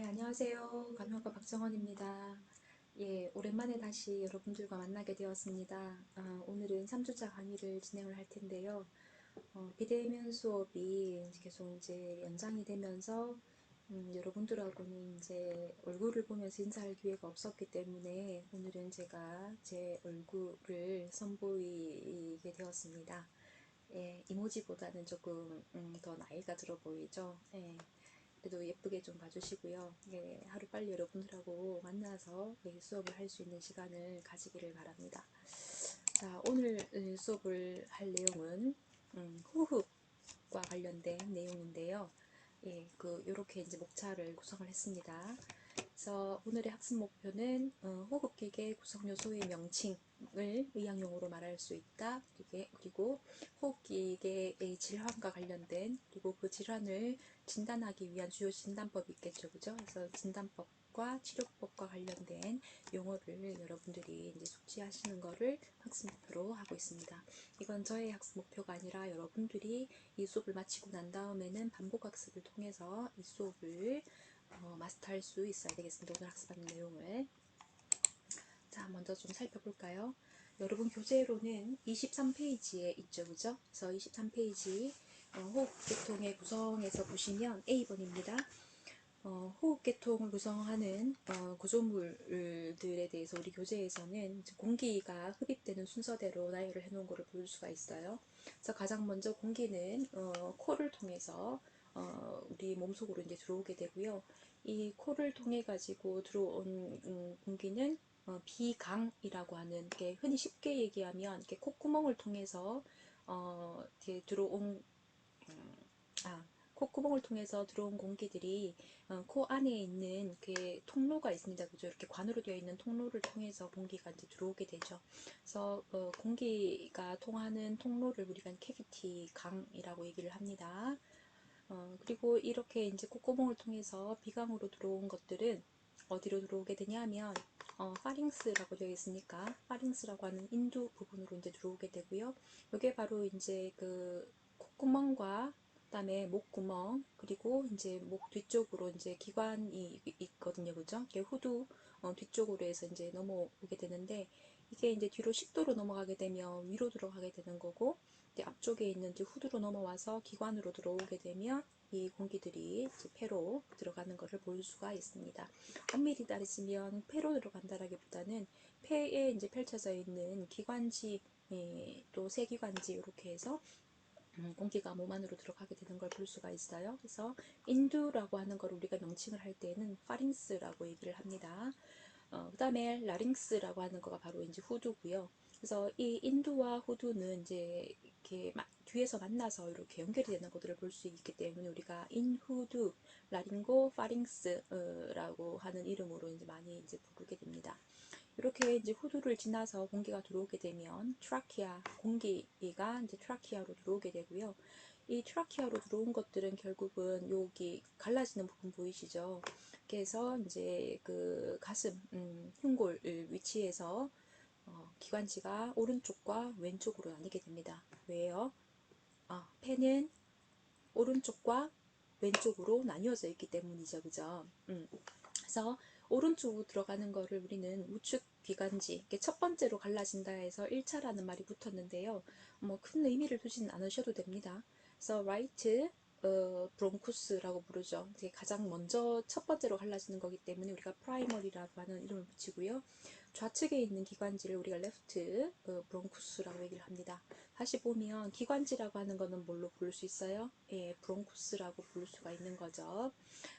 안녕하세요. 간호학과 박정원입니다. 오랜만에 다시 여러분들과 만나게 되었습니다. 오늘은 3주차 강의를 진행을 할 텐데요. 비대면 수업이 계속 이제 연장이 되면서 여러분들하고는 이제 얼굴을 보면서 인사할 기회가 없었기 때문에 오늘은 제가 제 얼굴을 선보이게 되었습니다. 이모지보다는 조금 더 나이가 들어 보이죠. 그래도 예쁘게 좀 봐주시고요. 하루빨리 여러분들하고 만나서 수업을 할 수 있는 시간을 가지기를 바랍니다. 자, 오늘 수업을 할 내용은 호흡과 관련된 내용인데요. 요렇게 이제 목차를 구성을 했습니다. 그래서 오늘의 학습 목표는 호흡기계 구성 요소의 명칭을 의학용어로 말할 수 있다. 그리고 호흡기계의 질환과 관련된 그리고 그 질환을 진단하기 위한 주요 진단법이 있겠죠, 그죠? 그래서 진단법과 치료법과 관련된 용어를 여러분들이 이제 숙지하시는 거를 학습 목표로 하고 있습니다. 이건 저의 학습 목표가 아니라 여러분들이 이 수업을 마치고 난 다음에는 반복 학습을 통해서 이 수업을 마스터할 수 있어야 되겠습니다. 오늘 학습하는 내용을. 자, 먼저 좀 살펴볼까요? 여러분 교재로는 23페이지에 있죠, 그죠? 그래서 23페이지 호흡계통의 구성에서 보시면 A번입니다. 호흡계통을 구성하는 구조물들에 대해서 우리 교재에서는 공기가 흡입되는 순서대로 나열을 해놓은 것을 볼 수가 있어요. 그래서 가장 먼저 공기는 코를 통해서 우리 몸속으로 이제 들어오게 되고요. 이 코를 통해 가지고 들어온 공기는 비강이라고 하는 게 흔히 쉽게 얘기하면 이렇게 콧구멍을 통해서 이렇게 들어온 콧구멍을 통해서 들어온 공기들이 코 안에 있는 그 통로가 있습니다. 그죠? 이렇게 관으로 되어 있는 통로를 통해서 공기가 이제 들어오게 되죠. 그래서 공기가 통하는 통로를 우리가 캐비티 강이라고 얘기를 합니다. 그리고 이렇게 이제 콧구멍을 통해서 비강으로 들어온 것들은 어디로 들어오게 되냐면 파링스라고 되어 있으니까 파링스라고 하는 인두 부분으로 이제 들어오게 되고요. 이게 바로 이제 그 콧구멍과 그다음에 목구멍 그리고 이제 목 뒤쪽으로 이제 기관이 있거든요, 그죠? 이게 후두 뒤쪽으로 해서 이제 넘어오게 되는데 이게 이제 뒤로 식도로 넘어가게 되면 위로 들어가게 되는 거고 앞쪽에 있는 이제 후두로 넘어와서 기관으로 들어오게 되면 이 공기들이 이제 폐로 들어가는 것을 볼 수가 있습니다. 엄밀히 따지면 폐로 들어간다라기보다는 폐에 이제 펼쳐져 있는 기관지 또 세기관지 이렇게 해서 공기가 몸 안으로 들어가게 되는 걸 볼 수가 있어요. 그래서 인두라고 하는 걸 우리가 명칭을 할 때는 파링스라고 얘기를 합니다. 그 다음에 라링스라고 하는 거가 바로 이제 후두고요. 그래서 이 인두와 후두는 이제 이렇게 뒤에서 만나서 이렇게 연결이 되는 것들을 볼 수 있기 때문에 우리가 인후두, 라링고, 파링스라고 하는 이름으로 이제 많이 이제 부르게 됩니다. 이렇게 이제 후두를 지나서 공기가 들어오게 되면 트라키아, 공기가 이제 트라키아로 들어오게 되고요. 이 트라키아로 들어온 것들은 결국은 여기 갈라지는 부분 보이시죠? 그래서 이제 그 가슴, 흉골 위치에서 기관지가 오른쪽과 왼쪽으로 나뉘게 됩니다. 왜요? 폐는 오른쪽과 왼쪽으로 나뉘어져 있기 때문이죠, 그죠? 그래서 오른쪽으로 들어가는 거를 우리는 우측 기관지, 첫 번째로 갈라진다 해서 1차라는 말이 붙었는데요. 뭐 큰 의미를 두지는 않으셔도 됩니다. 그래서 right 브론쿠스라고 부르죠. 이게 가장 먼저 첫 번째로 갈라지는 거기 때문에 우리가 프라이머리라고 하는 이름을 붙이고요. 좌측에 있는 기관지를 우리가 레프트 브론쿠스라고 얘기를 합니다. 다시 보면 기관지라고 하는 거는 뭘로 부를 수 있어요? 브론쿠스라고 부를 수가 있는 거죠.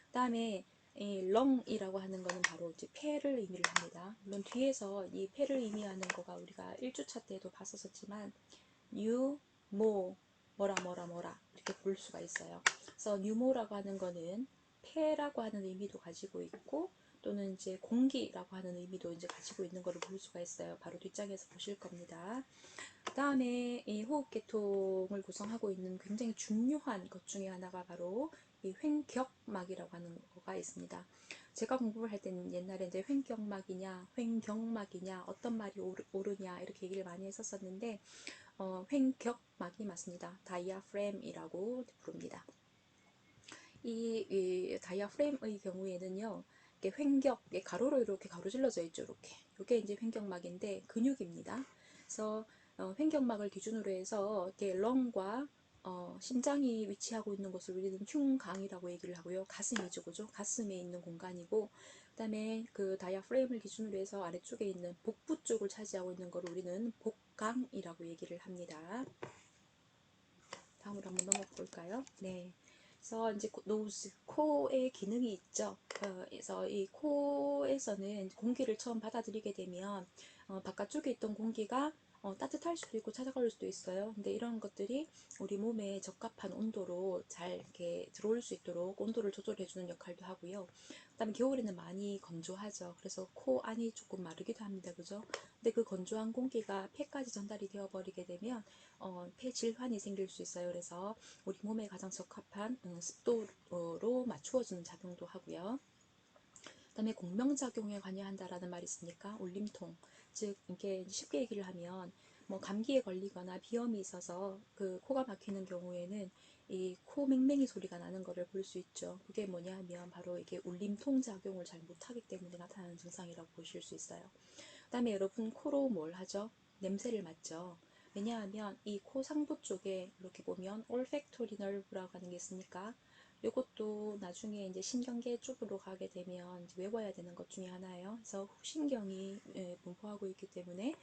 그 다음에 이 렁이라고 하는 거는 바로 이제 폐를 의미를 합니다. 물론 뒤에서 이 폐를 의미하는 거가 우리가 1주차 때도 봤었지만 뉴모 뭐라 이렇게 부를 수가 있어요. 그래서 뉴모라고 하는 거는 폐라고 하는 의미도 가지고 있고 또는 이제 공기라고 하는 의미도 이제 가지고 있는 것을 볼 수가 있어요. 바로 뒷장에서 보실 겁니다. 그 다음에 이 호흡계통을 구성하고 있는 굉장히 중요한 것 중에 하나가 바로 이 횡격막이라고 하는 거가 있습니다. 제가 공부를 할 때는 옛날에 이제 횡격막이냐, 횡격막이냐, 어떤 말이 옳으냐 이렇게 얘기를 많이 했었었는데 횡격막이 맞습니다. 다이아프램이라고 부릅니다. 이 다이아프램의 경우에는요, 이렇게 횡격, 이게 가로로 이렇게 가로질러져 있죠. 이렇게. 이게 이제 횡격막인데 근육입니다. 그래서 횡격막을 기준으로 해서 이렇게 렁과 심장이 위치하고 있는 곳을 우리는 흉강이라고 얘기를 하고요. 가슴이죠, 그죠? 가슴에 있는 공간이고, 그다음에 그 다이아프램을 기준으로 해서 아래쪽에 있는 복부 쪽을 차지하고 있는 걸 우리는 복강이라고 얘기를 합니다. 다음으로 한번 넘어가 볼까요? 네. 그래서 이제 노즈, 코의 기능이 있죠. 그래서 이 코에서는 공기를 처음 받아들이게 되면 바깥쪽에 있던 공기가 따뜻할 수도 있고 찾아갈 수도 있어요. 근데 이런 것들이 우리 몸에 적합한 온도로 잘 이렇게 들어올 수 있도록 온도를 조절해주는 역할도 하고요. 그다음에 겨울에는 많이 건조하죠. 그래서 코 안이 조금 마르기도 합니다. 그죠? 근데 그 건조한 공기가 폐까지 전달이 되어 버리게 되면 폐 질환이 생길 수 있어요. 그래서 우리 몸에 가장 적합한 습도로 맞추어주는 작용도 하고요. 그다음에 공명작용에 관여한다라는 말이 있으니까 울림통, 즉 이렇게 쉽게 얘기를 하면 뭐 감기에 걸리거나 비염이 있어서 그 코가 막히는 경우에는 이 코 맹맹이 소리가 나는 것을 볼 수 있죠. 그게 뭐냐 하면 바로 이게 울림통 작용을 잘 못하기 때문에 나타나는 증상이라고 보실 수 있어요. 그다음에 여러분 코로 뭘 하죠? 냄새를 맡죠. 왜냐하면 이 코 상부 쪽에 이렇게 보면 올팩토리 nerve라고 하는 게 있으니까 이것도 나중에 이제 신경계 쪽으로 가게 되면 이제 외워야 되는 것 중에 하나예요. 그래서 후신경이 분포하고 있기 때문에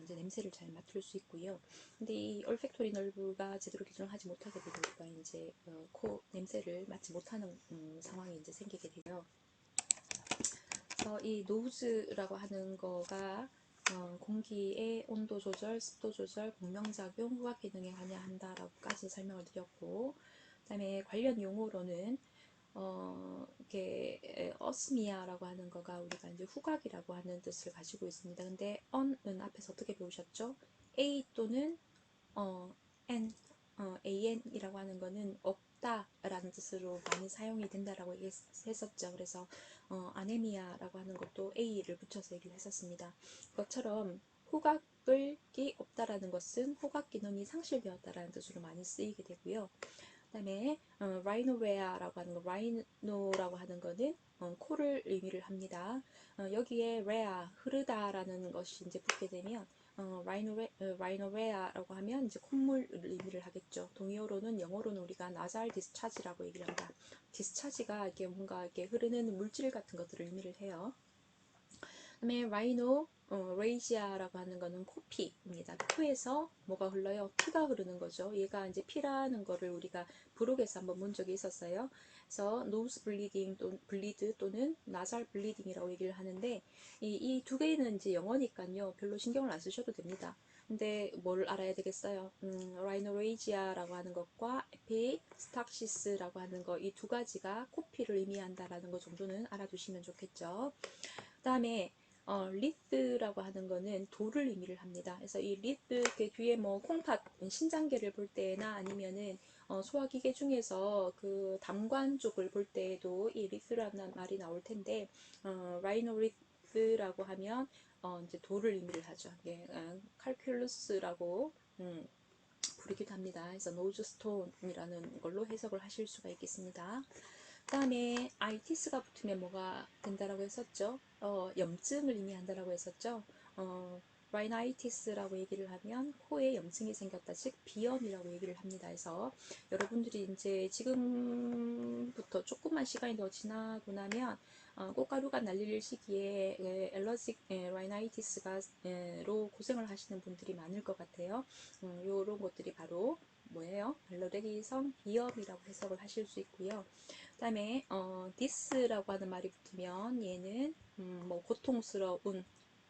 이제 냄새를 잘 맡을 수 있고요. 근데 이 올팩토리 nerve가 제대로 기능을 하지 못하게 되니까 이제 코 냄새를 맡지 못하는 상황이 이제 생기게 돼요. 그래서 이 노즈라고 하는 거가 공기의 온도 조절, 습도 조절, 공명작용, 후각 기능에 관여한다라고까지 설명을 드렸고, 그다음에 관련 용어로는 이렇게 어스미아라고 하는 거가 우리가 이제 후각이라고 하는 뜻을 가지고 있습니다. 근데 on은 앞에서 어떻게 배우셨죠? A 또는 n, an이라고 하는 거는 없다라는 뜻으로 많이 사용이 된다라고 했었죠. 그래서 아네미아라고 하는 것도 a를 붙여서 얘기를 했었습니다. 그것처럼 후각이 없다라는 것은 후각 기능이 상실되었다라는 뜻으로 많이 쓰이게 되고요. 그다음에 라이노웨아라고 하는 거, 라이노라고 하는 거는 코를 의미를 합니다. 여기에 레아, 흐르다라는 것이 이제 붙게 되면 라이노웨아라고 하면 이제 콧물을 의미를 하겠죠. 동의어로는 영어로는 우리가 나잘 디스차지라고 얘기를 합니다. 디스차지가 이게 뭔가 이렇게 흐르는 물질 같은 것들을 의미를 해요. 그다음에 라이노 레이지아라고 하는 거는 코피입니다. 코에서 뭐가 흘러요? 피가 흐르는 거죠. 얘가 이제 피라는 거를 우리가 부록에서 한번 본 적이 있었어요. 그래서 노스 블리딩 또 블리드 또는 나살 블리딩이라고 얘기를 하는데 이 두 개는 이제 영어니까요. 별로 신경을 안 쓰셔도 됩니다. 근데 뭘 알아야 되겠어요? 라이노레이지아라고 하는 것과 에피스탁시스라고 하는 거 이 두 가지가 코피를 의미한다라는 거 정도는 알아두시면 좋겠죠. 그다음에 리스라고 하는 거는 돌을 의미를 합니다. 그래서 이 리스 그 뒤에 뭐 콩팥 신장계를 볼 때나 아니면은 소화기계 중에서 그 담관 쪽을 볼 때에도 이 리스라는 말이 나올 텐데 라이노리스라고 하면 이제 돌을 의미를 하죠. 예, 칼큘루스라고 부르기도 합니다. 그래서 노즈스톤이라는 걸로 해석을 하실 수가 있겠습니다. 그 다음에 아이티스가 붙으면 뭐가 된다라고 했었죠? 염증을 의미한다라고 했었죠? 라이나이티스라고 얘기를 하면 코에 염증이 생겼다, 즉 비염이라고 얘기를 합니다. 그래서 여러분들이 이제 지금부터 조금만 시간이 더 지나고 나면 꽃가루가 날릴 시기에 엘러직 라이나이티스로 고생을 하시는 분들이 많을 것 같아요. 이런 것들이 바로 뭐예요? 알레르기성 비염이라고 해석을 하실 수 있고요. 그 다음에 this라고 하는 말이 붙으면 얘는 뭐 고통스러운,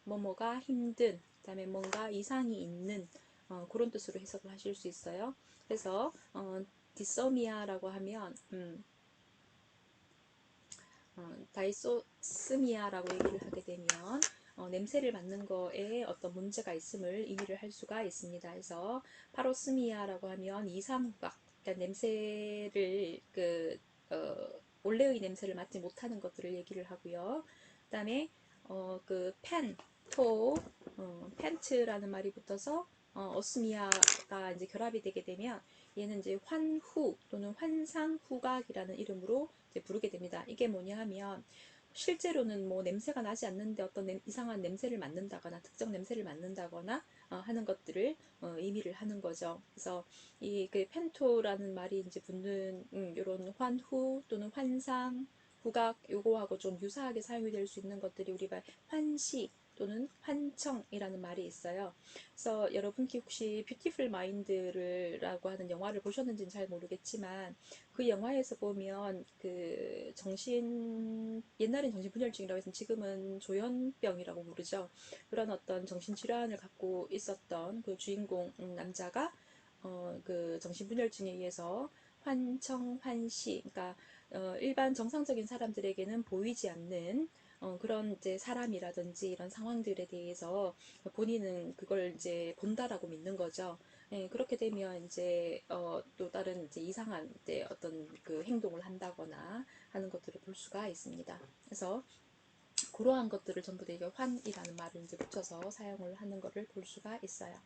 뭐뭐가 힘든, 그 다음에 뭔가 이상이 있는 그런 뜻으로 해석을 하실 수 있어요. 그래서 디서미아라고 하면 다이소스미아라고 얘기를 하게 되면 냄새를 맡는 거에 어떤 문제가 있음을 의미를 할 수가 있습니다. 그래서 파로스미아라고 하면 이상후각, 그러니까 냄새를 원래의 냄새를 맡지 못하는 것들을 얘기를 하고요. 그 다음에 그 팬, 토, 팬츠라는 말이 붙어서 어스미아가 이제 결합이 되게 되면 얘는 이제 환후 또는 환상후각이라는 이름으로 이제 부르게 됩니다. 이게 뭐냐 하면 실제로는 뭐 냄새가 나지 않는데 어떤 이상한 냄새를 맡는다거나 특정 냄새를 맡는다거나 하는 것들을 의미를 하는 거죠. 그래서 이 그 펜토라는 말이 이제 붙는 이런 환후 또는 환상, 후각 요거하고 좀 유사하게 사용이 될 수 있는 것들이 우리 말 환시 또는 환청이라는 말이 있어요. 그래서 여러분께 혹시 뷰티풀 마인드라고 하는 영화를 보셨는지는 잘 모르겠지만 그 영화에서 보면 그 옛날엔 정신분열증이라고 해서 지금은 조현병이라고 부르죠. 그런 어떤 정신질환을 갖고 있었던 그 주인공 남자가 그 정신분열증에 의해서 환청, 환시, 그러니까 일반 정상적인 사람들에게는 보이지 않는 그런 이제 사람이라든지 이런 상황들에 대해서 본인은 그걸 이제 본다라고 믿는 거죠. 예, 그렇게 되면 이제 또 다른 이제 이상한 이제 어떤 그 행동을 한다거나 하는 것들을 볼 수가 있습니다. 그래서 그러한 것들을 전부 다 이게 환이라는 말을 이제 붙여서 사용을 하는 것을 볼 수가 있어요.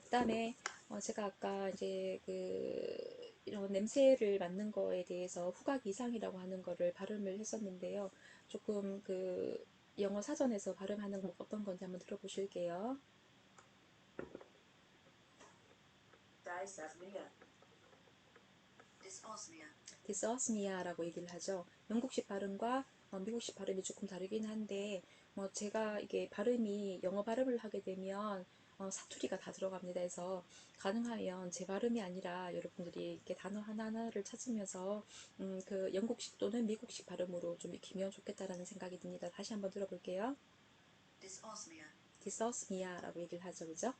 그다음에 제가 아까 이제 그 이런 냄새를 맡는 거에 대해서 후각 이상이라고 하는 거를 발음을 했었는데요. 조금 그 영어 사전에서 발음하는 거 어떤 건지 한번 들어보실게요. dysosmia라고 얘기를 하죠. 영국식 발음과 미국식 발음이 조금 다르긴 한데 제가 이게 발음이 영어 발음을 하게 되면 사투리가 다 들어갑니다. 그래서 가능하면 제 발음이 아니라 여러분들이 이렇게 단어 하나하나를 찾으면서 그 영국식 또는 미국식 발음으로 좀 익히면 좋겠다라는 생각이 듭니다. 다시 한번 들어볼게요. dysosmia라고 얘기를 하죠. 그죠?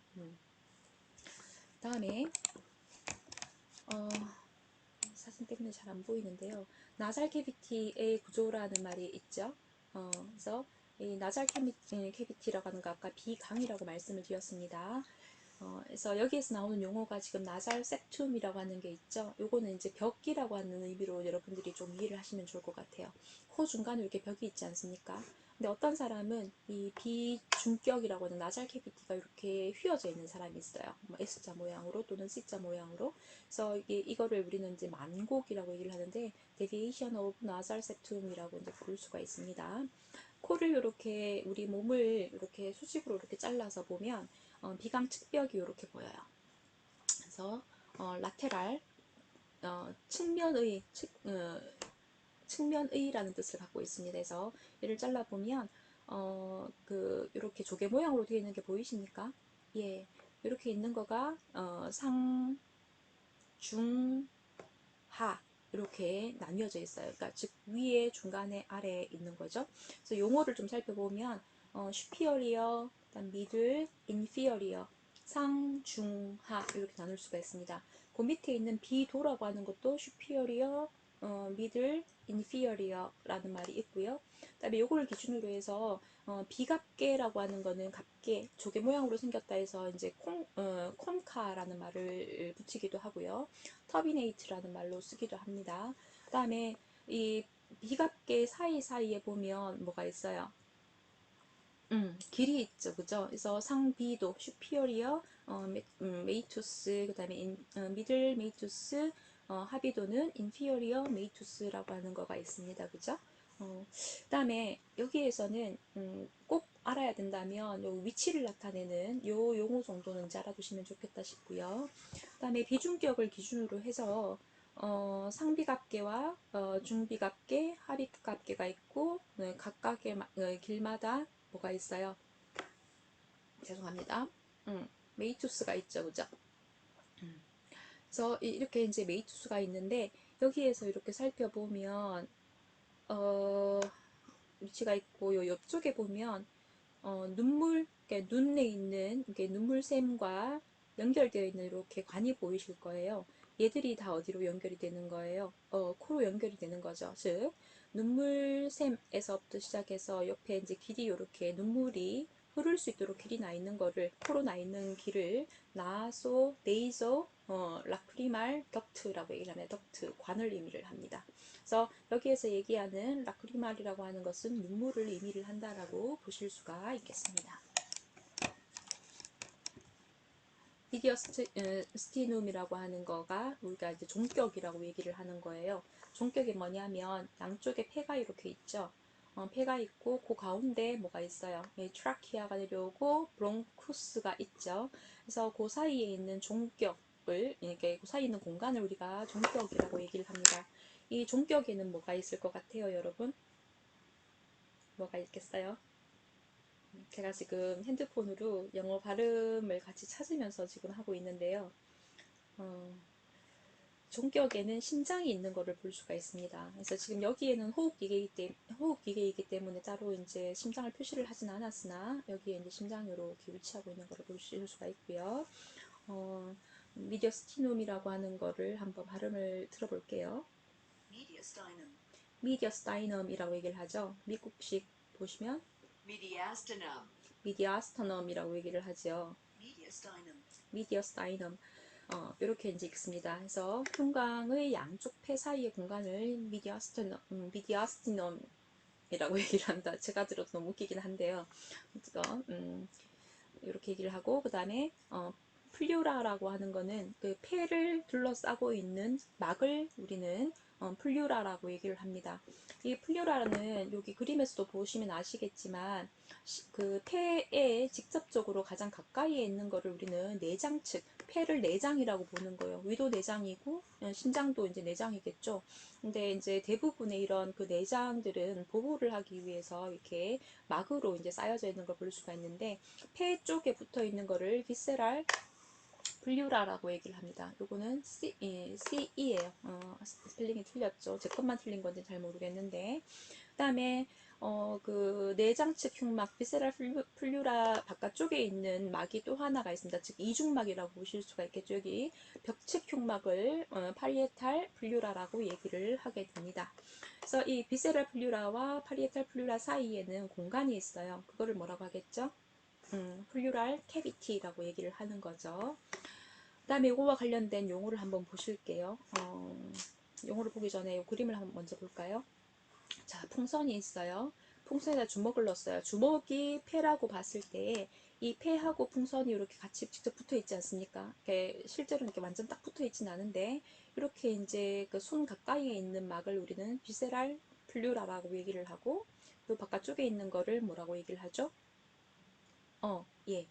다음에 사진 때문에 잘 안 보이는데요. 나살 캐비티의 구조라는 말이 있죠. 그래서 이 나살 캐비티라고 하는 거 아까 비강이라고 말씀을 드렸습니다. 그래서 여기에서 나오는 용어가 지금 나살 septum이라고 하는 게 있죠. 요거는 이제 벽이라고 하는 의미로 여러분들이 좀 이해를 하시면 좋을 것 같아요. 코 중간에 이렇게 벽이 있지 않습니까? 근데 어떤 사람은 이 비중격이라고 하는 나살 캐비티가 이렇게 휘어져 있는 사람이 있어요. 뭐 S자 모양으로 또는 C자 모양으로. 그래서 이거를 우리는 이제 만곡이라고 얘기를 하는데 deviation of nasal septum이라고 이제 부를 수가 있습니다. 코를 이렇게 우리 몸을 이렇게 수직으로 이렇게 잘라서 보면 비강 측벽이 이렇게 보여요. 그래서 라테랄 측면의라는 뜻을 갖고 있습니다. 그래서 얘를 잘라 보면 그 이렇게 조개 모양으로 되어 있는 게 보이십니까? 예, 이렇게 있는 거가 상, 중, 하 이렇게 나뉘어져 있어요. 그러니까 즉 위에, 중간에, 아래에 있는 거죠. 그래서 용어를 좀 살펴보면 superior, 그다음 middle, inferior, 상, 중, 하 이렇게 나눌 수가 있습니다. 그 밑에 있는 비도라고 하는 것도 superior, middle, inferior라는 말이 있고요. 그다음에 요거를 기준으로 해서 비갑계라고 하는 거는 갑계, 조개 모양으로 생겼다 해서 이제 콘카라는 말을 붙이기도 하고요. 터비네이트라는 말로 쓰기도 합니다. 그 다음에 이 비갑계 사이사이에 보면 뭐가 있어요? 길이 있죠, 그죠? 그래서 상비도, superior, 메이투스, 그 다음에 middle 메이투스, 하비도는 inferior 메이투스라고 하는 거가 있습니다, 그죠? 그 다음에 여기에서는 꼭 알아야 된다면 요 위치를 나타내는 요 용어 정도는 이제 알아두시면 좋겠다 싶고요. 그 다음에 비중격을 기준으로 해서 상비갑계와 중비갑계, 하비갑계가 있고 각각의 길마다 뭐가 있어요? 죄송합니다. 메이투스가 있죠, 그죠? 그래서 이렇게 이제 메이투스가 있는데 여기에서 이렇게 살펴보면 위치가 있고 요 옆쪽에 보면 눈물, 그러니까 눈에 있는 이게 눈물샘과 연결되어 있는 이렇게 관이 보이실 거예요. 얘들이 다 어디로 연결이 되는 거예요? 코로 연결이 되는 거죠. 즉 눈물샘에서부터 시작해서 옆에 이제 길이 이렇게 눈물이 흐를 수 있도록 길이 나 있는 거를 코로 나 있는 길을 나소, 네이소, 라크리말 덕트라고 얘기를 하면 덕트, 관을 의미를 합니다. 그래서 여기에서 얘기하는 라크리말이라고 하는 것은 눈물을 의미를 한다라고 보실 수가 있겠습니다. 스티눔이라고 하는 거가 우리가 이제 종격이라고 얘기를 하는 거예요. 종격이 뭐냐면 양쪽에 폐가 이렇게 있죠. 폐가 있고 그 가운데 뭐가 있어요. 트라키아가 내려오고 브롱쿠스가 있죠. 그래서 그 사이에 있는 종격을 이렇게 그 사이에 있는 공간을 우리가 종격이라고 얘기를 합니다. 이 종격에는 뭐가 있을 것 같아요, 여러분? 뭐가 있겠어요? 제가 지금 핸드폰으로 영어 발음을 같이 찾으면서 지금 하고 있는데요. 어, 종격에는 심장이 있는 것을 볼 수가 있습니다. 그래서 지금 여기에는 호흡기계이기 때문에 따로 이제 심장을 표시를 하진 않았으나 여기에 이제 심장이 이렇게 위치하고 있는 것을 보실 수가 있고요. 미디어스티놈이라고 하는 거를 한번 발음을 들어볼게요. 미디어스타이넘이라고 얘기를 하죠. 미국식 보시면 미디아스터넘이라고 얘기를 하죠. 미디어스타이넘. 이렇게 이제 읽습니다. 그래서 흉곽의 양쪽 폐 사이의 공간을 미디아스티넘이라고 얘기를 한다. 제가 들어도 너무 웃기긴 한데요. 이렇게 얘기를 하고, 그 다음에 플류라라고 하는 거는 그 폐를 둘러싸고 있는 막을 우리는 플류라라고 얘기를 합니다. 이 플류라는 여기 그림에서도 보시면 아시겠지만 그 폐에 직접적으로 가장 가까이에 있는 거를 우리는 내장 측, 폐를 내장이라고 보는 거예요. 위도 내장이고 심장도 이제 내장이겠죠. 근데 이제 대부분의 이런 그 내장들은 보호를 하기 위해서 이렇게 막으로 이제 쌓여져 있는 걸 볼 수가 있는데 폐 쪽에 붙어 있는 거를 비세랄 블류라라고 얘기를 합니다. 요거는 CE예요. 스펠링이 틀렸죠. 제 것만 틀린 건지 잘 모르겠는데. 그 다음에 그 내장 측 흉막 비세랄 플류라 바깥쪽에 있는 막이 또 하나가 있습니다. 즉 이중막이라고 보실 수가 있겠죠. 여기 벽측 흉막을 파리에탈 플류라라고 얘기를 하게 됩니다. 그래서 이 비세랄 플류라와 파리에탈 플류라 사이에는 공간이 있어요. 그거를 뭐라고 하겠죠? 플루랄 캐비티라고 얘기를 하는 거죠. 그 다음에 이거와 관련된 용어를 한번 보실게요. 용어를 보기 전에 이 그림을 한번 먼저 볼까요? 자, 풍선이 있어요. 풍선에다 주먹을 넣었어요. 주먹이 폐라고 봤을 때 이 폐하고 풍선이 이렇게 같이 직접 붙어 있지 않습니까? 실제로는 이렇게 완전 딱 붙어 있진 않은데 이렇게 이제 그 손 가까이에 있는 막을 우리는 비세랄 플루라라고 얘기를 하고 또 바깥쪽에 있는 거를 뭐라고 얘기를 하죠? 예.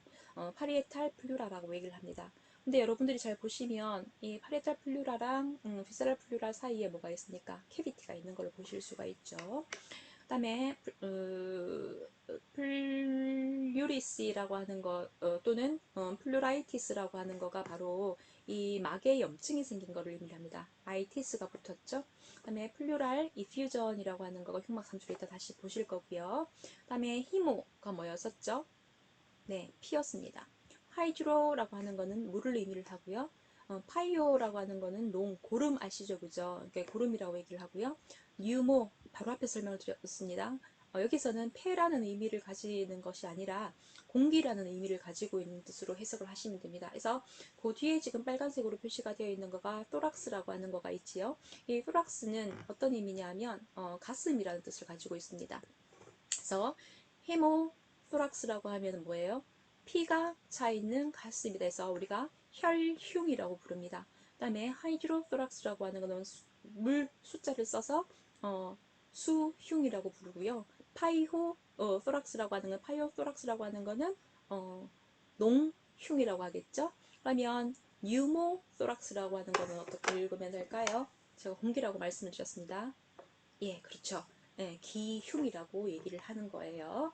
파리에탈 플루라라고 얘기를 합니다. 근데 여러분들이 잘 보시면 이 파리에탈 플루라랑 비세랄 플루라 사이에 뭐가 있습니까? 캐비티가 있는 걸 보실 수가 있죠. 그 다음에 플루리시라고 하는 거 또는 플루라이티스라고 하는 거가 바로 이 막에 염증이 생긴 거를 의미합니다. 아이티스가 붙었죠. 그 다음에 플루랄 이퓨전이라고 하는 거가 흉막 상처를 이따 다시 보실 거고요. 그 다음에 히모가 뭐였었죠? 네, 피었습니다. 하이드로라고 하는 거는 물을 의미를 하고요. 파이오라고 하는 거는 고름 아시죠? 그죠? 그러니까 고름이라고 얘기를 하고요. 유모, 바로 앞에 설명을 드렸습니다. 여기서는 폐라는 의미를 가지는 것이 아니라 공기라는 의미를 가지고 있는 뜻으로 해석을 하시면 됩니다. 그래서 그 뒤에 지금 빨간색으로 표시가 되어 있는 거가 토락스라고 하는 거가 있지요. 이 토락스는 어떤 의미냐면 가슴이라는 뜻을 가지고 있습니다. 그래서 헤모 토락스라고 하면 뭐예요? 피가 차 있는 가슴이다 해서 우리가 혈흉이라고 부릅니다. 그 다음에 하이드로토락스라고 하는 것은 물 숫자를 써서 수흉이라고 부르고요. 파이호 토락스라고 하는 건 파이오 토락스라고 하는 거는 농흉이라고 하겠죠. 그러면 유모 토락스라고 하는 거는 어떻게 읽으면 될까요? 제가 공기라고 말씀을 드렸습니다. 예, 그렇죠. 예, 기흉이라고 얘기를 하는 거예요.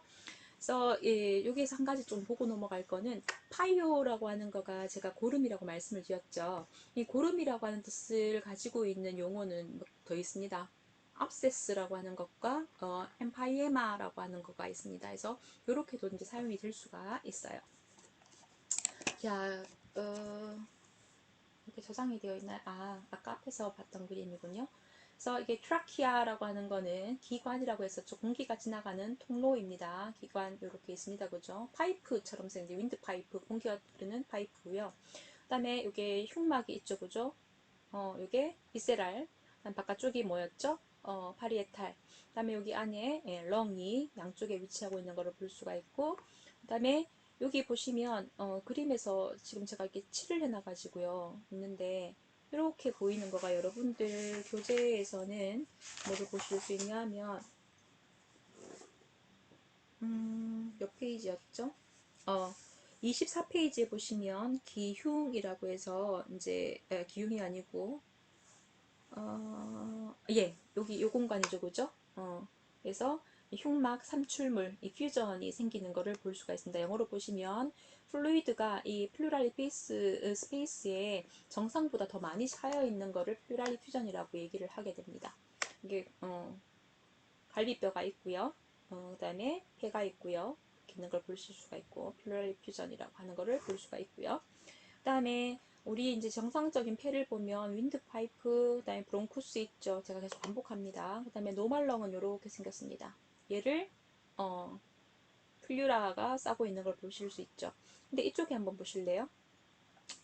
그래서 여기에서 한 가지 좀 보고 넘어갈 거는 파이오라고 하는 거가 제가 고름이라고 말씀을 드렸죠. 이 고름이라고 하는 뜻을 가지고 있는 용어는 더 있습니다. 압세스라고 하는 것과 엠파이에마라고 하는 거가 있습니다. 그래서 이렇게도 이제 사용이 될 수가 있어요. 자, 이렇게 저장이 되어 있나요? 아까 앞에서 봤던 그림이군요. 그래서 이게 트라키아라고 하는 거는 기관이라고 했었죠. 공기가 지나가는 통로입니다. 기관 이렇게 있습니다. 그죠? 파이프처럼 생긴 윈드 파이프, 공기가 흐르는 파이프고요. 그다음에 이게 흉막이 있죠. 그죠? 이게 비세랄. 그다음 바깥쪽이 뭐였죠? 파리에탈. 그다음에 여기 안에 렁이 양쪽에 위치하고 있는 것을 볼 수가 있고 그다음에 여기 보시면 그림에서 지금 제가 이렇게 칠을 해놔가지고요 있는데 이렇게 보이는 거가 여러분들 교재에서는 뭐를 보실 수 있냐 하면 몇 페이지였죠? 24페이지에 보시면 기흉이라고 해서 이제 기흉이 아니고 예, 여기 요 공간이죠, 그죠? 그래서 흉막 삼출물, 이 퓨전이 생기는 것을 볼 수가 있습니다. 영어로 보시면 플루이드가 이 플루랄리 스페이스에 정상보다 더 많이 차여 있는 것을 플루랄리 퓨전이라고 얘기를 하게 됩니다. 이게 갈비뼈가 있고요. 그다음에 폐가 있고요. 있는 걸 보실 수가 있고 플루랄리 퓨전이라고 하는 것을 볼 수가 있고요. 그다음에 우리 이제 정상적인 폐를 보면 윈드파이프, 그다음에 브론쿠스 있죠. 제가 계속 반복합니다. 그다음에 노말렁은 이렇게 생겼습니다. 얘를 플류라가 싸고 있는 걸 보실 수 있죠. 근데 이쪽에 한번 보실래요?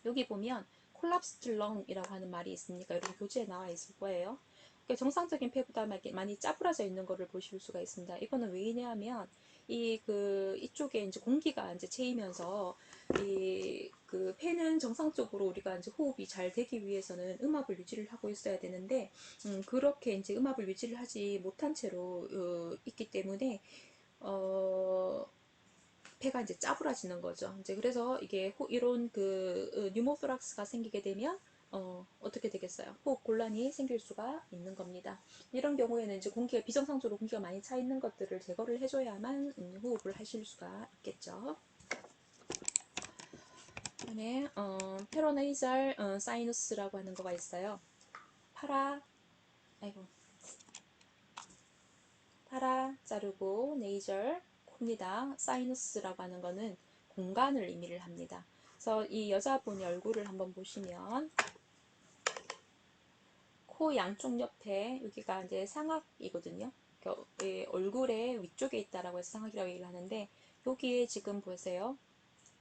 여기 보면 콜랍스트 렁이라고 하는 말이 있으니까 여러분 교재에 나와 있을 거예요. 그러니까 정상적인 폐보다 많이 짜부러져 있는 것을 보실 수가 있습니다. 이거는 왜냐하면 이쪽에 이제 공기가 이제 채이면서 그 폐는 정상적으로 우리가 이제 호흡이 잘 되기 위해서는 음압을 유지를 하고 있어야 되는데 그렇게 이제 음압을 유지를 하지 못한 채로 있기 때문에 폐가 이제 짜부러지는 거죠. 이제 그래서 이게 이런 뉴모토락스가 생기게 되면 어떻게 되겠어요? 호흡 곤란이 생길 수가 있는 겁니다. 이런 경우에는 이제 비정상적으로 공기가 많이 차 있는 것들을 제거를 해줘야만 호흡을 하실 수가 있겠죠. 그다음에 페로네이잘 사이너스라고 하는 거가 있어요. 아이고 파라 자르고 네이절 코입니다. 사이너스라고 하는 거는 공간을 의미를 합니다. 그래서 이 여자분의 얼굴을 한번 보시면 코 양쪽 옆에 여기가 이제 상악이거든요. 얼굴의 위쪽에 있다라고 해서 상악이라고 얘기를 하는데 여기에 지금 보세요.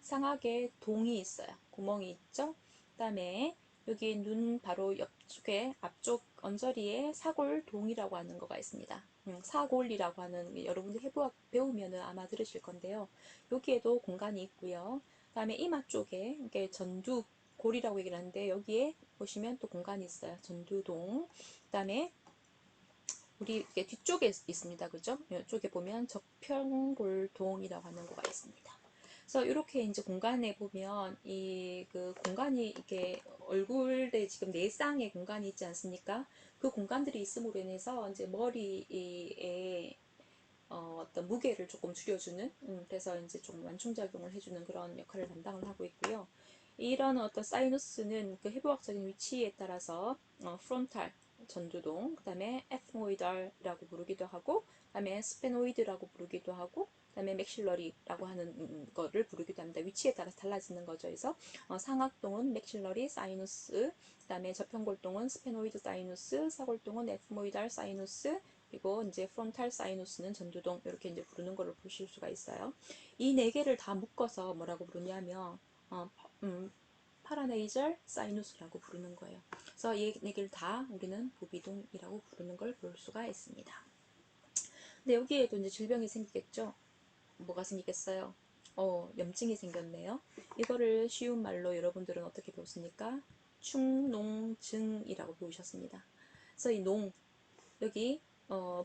상악에 동이 있어요. 구멍이 있죠. 그 다음에 여기 눈 바로 옆쪽에 앞쪽 언저리에 사골동이라고 하는 거가 있습니다. 사골이라고 하는 여러분들 해부학 배우면은 아마 들으실 건데요. 여기에도 공간이 있고요. 그 다음에 이마 쪽에 이게 전두골이라고 얘기를 하는데 여기에 보시면 또 공간이 있어요. 전두동. 그 다음에 우리 뒤쪽에 있습니다. 그죠? 이쪽에 보면 적평골동이라고 하는 거가 있습니다. 그래서 이렇게 이제 공간에 보면 그 공간이 이게 얼굴에 지금 내쌍의 공간이 있지 않습니까? 그 공간들이 있음으로 인해서 이제 머리에 어떤 무게를 조금 줄여주는 그래서 이제 좀 완충작용을 해주는 그런 역할을 담당을 하고 있고요. 이런 어떤 사이누스는 그 해부학적인 위치에 따라서 프론탈 전두동, 그 다음에 에프모이달이라고 부르기도 하고, 그 다음에 스페노이드라고 부르기도 하고, 그 다음에 맥실러리라고 하는 거를 부르기도 합니다. 위치에 따라서 달라지는 거죠. 그래서 상악동은 맥실러리 사이누스, 그 다음에 저평골동은 스페노이드 사이누스, 사골동은 에프모이달 사이누스, 그리고 이제 프론탈 사이누스는 전두동 이렇게 이제 부르는 거를 보실 수가 있어요. 이 네 개를 다 묶어서 뭐라고 부르냐면 파라네이절 사이누스라고 부르는 거예요. 그래서 이 네 개를 다 우리는 부비동이라고 부르는 걸 볼 수가 있습니다. 근데 여기에도 이제 질병이 생기겠죠. 뭐가 생기겠어요? 염증이 생겼네요. 이거를 쉬운 말로 여러분들은 어떻게 배웠습니까? 충농증이라고 배우셨습니다. 그래서 이 여기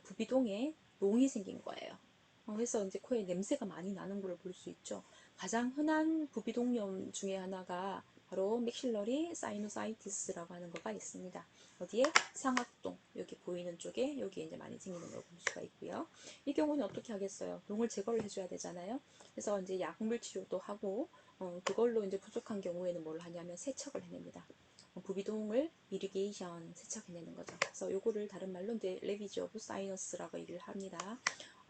부비동에 농이 생긴 거예요. 그래서 이제 코에 냄새가 많이 나는 걸 볼 수 있죠. 가장 흔한 부비동염 중에 하나가 바로 맥실러리 사이노사이티스라고 하는 거가 있습니다. 어디에? 상악동, 여기 보이는 쪽에 여기 이제 많이 생기는 걸 볼 수가 있고요. 이 경우는 어떻게 하겠어요? 농을 제거를 해줘야 되잖아요. 그래서 이제 약물 치료도 하고 그걸로 이제 부족한 경우에는 뭘 하냐면 세척을 해냅니다. 부비동을 이리게이션 세척해내는 거죠. 그래서 요거를 다른 말로 이제 레비지 오브 사이너스라고 얘기를 합니다.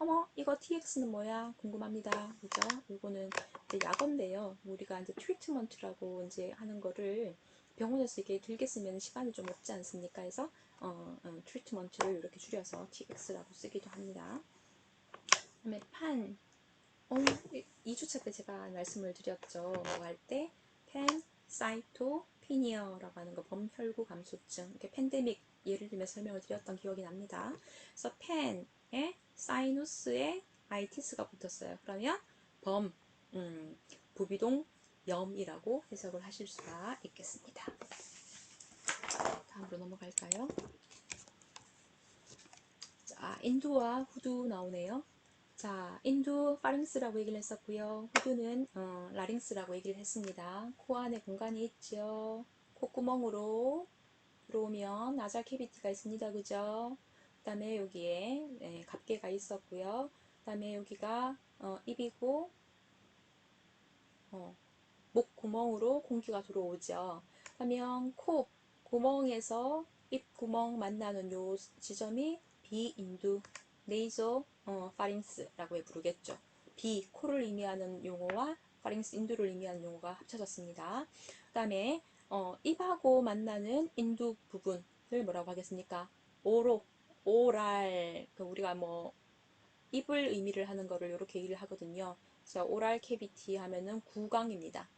어머, 이거 TX는 뭐야? 궁금합니다. 그죠? 요거는 이제 약인데요. 우리가 이제 트리트먼트라고 이제 하는 거를 병원에서 이게 들게 쓰면 시간이 좀 없지 않습니까? 해서 트리트먼트를 이렇게 줄여서 TX라고 쓰기도 합니다. 그다음에 어, 2주차 때 제가 말씀을 드렸죠. 뭐 할 때 팬사이토피니어라고 하는 거, 범혈구 감소증, 이렇게 팬데믹 예를 들면 설명을 드렸던 기억이 납니다. 그래서 팬에 사이누스에 아이티스가 붙었어요. 그러면 범 부비동염이라고 해석을 하실 수가 있겠습니다. 다음으로 넘어갈까요? 자, 인두와 후두 나오네요. 자, 인두 파링스라고 얘기를 했었고요. 후두는 라링스라고 얘기를 했습니다. 코 안에 공간이 있죠. 콧구멍으로 들어오면 나잘 캐비티가 있습니다. 그죠? 그 다음에 여기에 갑개가 있었고요. 그 다음에 여기가 입이고 목 구멍으로 공기가 들어오죠. 그러면 코 구멍에서 입 구멍 만나는 요 지점이 비인두 네이저 파링스라고 부르겠죠. 비 코를 의미하는 용어와 파링스 인두를 의미하는 용어가 합쳐졌습니다. 그 다음에 입하고 만나는 인두 부분을 뭐라고 하겠습니까? 오로 오랄 우리가 뭐 입을 의미를 하는 거를 이렇게 얘기를 하거든요. 그래서 오랄 캐비티 하면은 구강입니다.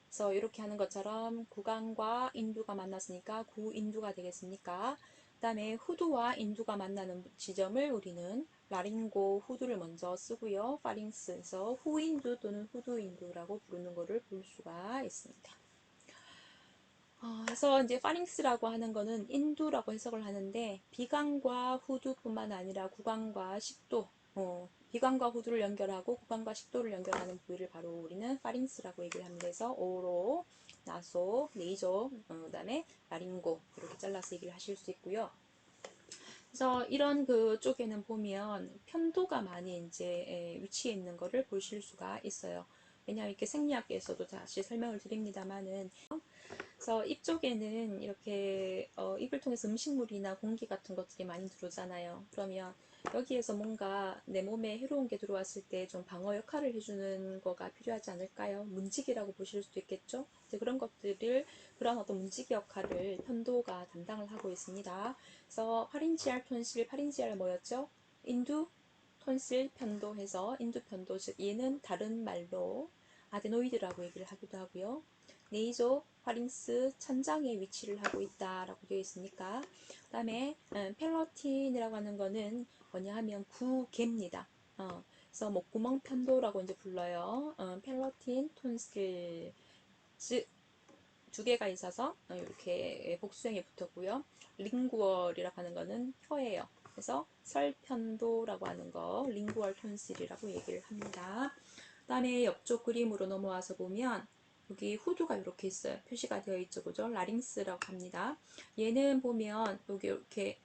그래서 이렇게 하는 것처럼 구강과 인두가 만났으니까 구인두가 되겠습니까? 그 다음에 후두와 인두가 만나는 지점을 우리는 라링고 후두를 먼저 쓰고요. 파링스에서 후인두 또는 후두인두라고 부르는 것을 볼 수가 있습니다. 그래서 이제 파링스라고 하는 거는 인두라고 해석을 하는데 비강과 후두뿐만 아니라 구강과 식도, 비강과 후두를 연결하고 구강과 식도를 연결하는 부위를 바로 우리는 파링스라고 얘기를 합니다. 그래서 오로, 나소, 네이저, 그다음에 라링고 이렇게 잘라서 얘기를 하실 수 있고요. 그래서 이런 그 쪽에는 보면 편도가 많이 이제 위치해 있는 것을 보실 수가 있어요. 왜냐하면 이렇게 생리학에서도 다시 설명을 드립니다만은. 그래서 입 쪽에는 이렇게 입을 통해서 음식물이나 공기 같은 것들이 많이 들어오잖아요. 그러면 여기에서 뭔가 내 몸에 해로운 게 들어왔을 때 좀 방어 역할을 해주는 거가 필요하지 않을까요? 문지기라고 보실 수도 있겠죠. 그런 것들을 그런 어떤 문지기 역할을 편도가 담당을 하고 있습니다. 그래서 파린지알 톤실, 파린지알 뭐였죠? 인두 톤실 편도 해서 인두 편도, 즉 얘는 다른 말로 아데노이드라고 얘기를 하기도 하고요. 네이저 파링스 천장에 위치를 하고 있다라고 되어 있으니까. 그 다음에 펠러틴이라고 하는 거는 뭐냐 하면 구개입니다. 그래서 목구멍 편도라고 이제 불러요. 펠러틴 톤실, 즉 두 개가 있어서 이렇게 복수형에 붙었고요. 링구얼이라고 하는 거는 혀예요. 그래서 설편도라고 하는 거 링구얼 톤실이라고 얘기를 합니다. 그 다음에 옆쪽 그림으로 넘어와서 보면 여기 후두가 이렇게 있어요. 표시가 되어 있죠. 그죠? 라링스라고 합니다. 얘는 보면 여기 이렇게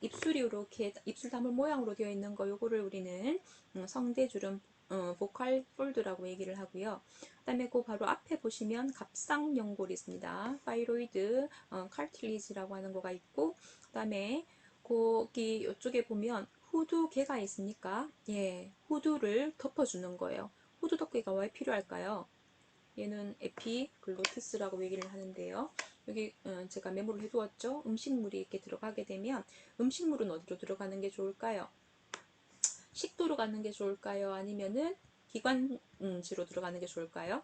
입술이 이렇게 입술 다물 모양으로 되어 있는 거 요거를 우리는 성대주름 보컬 폴드라고 얘기를 하고요. 그 다음에 그 바로 앞에 보시면 갑상연골이 있습니다. 파이로이드 칼틸리지라고 하는 거가 있고, 그 다음에 거기 이쪽에 보면 후두개가 있으니까 예, 후두를 덮어주는 거예요. 후두 덮개가 왜 필요할까요? 얘는 에피글로티스라고 얘기를 하는데요. 여기 제가 메모를 해두었죠. 음식물이 이렇게 들어가게 되면 음식물은 어디로 들어가는 게 좋을까요? 식도로 가는 게 좋을까요? 아니면은 기관지로 들어가는 게 좋을까요?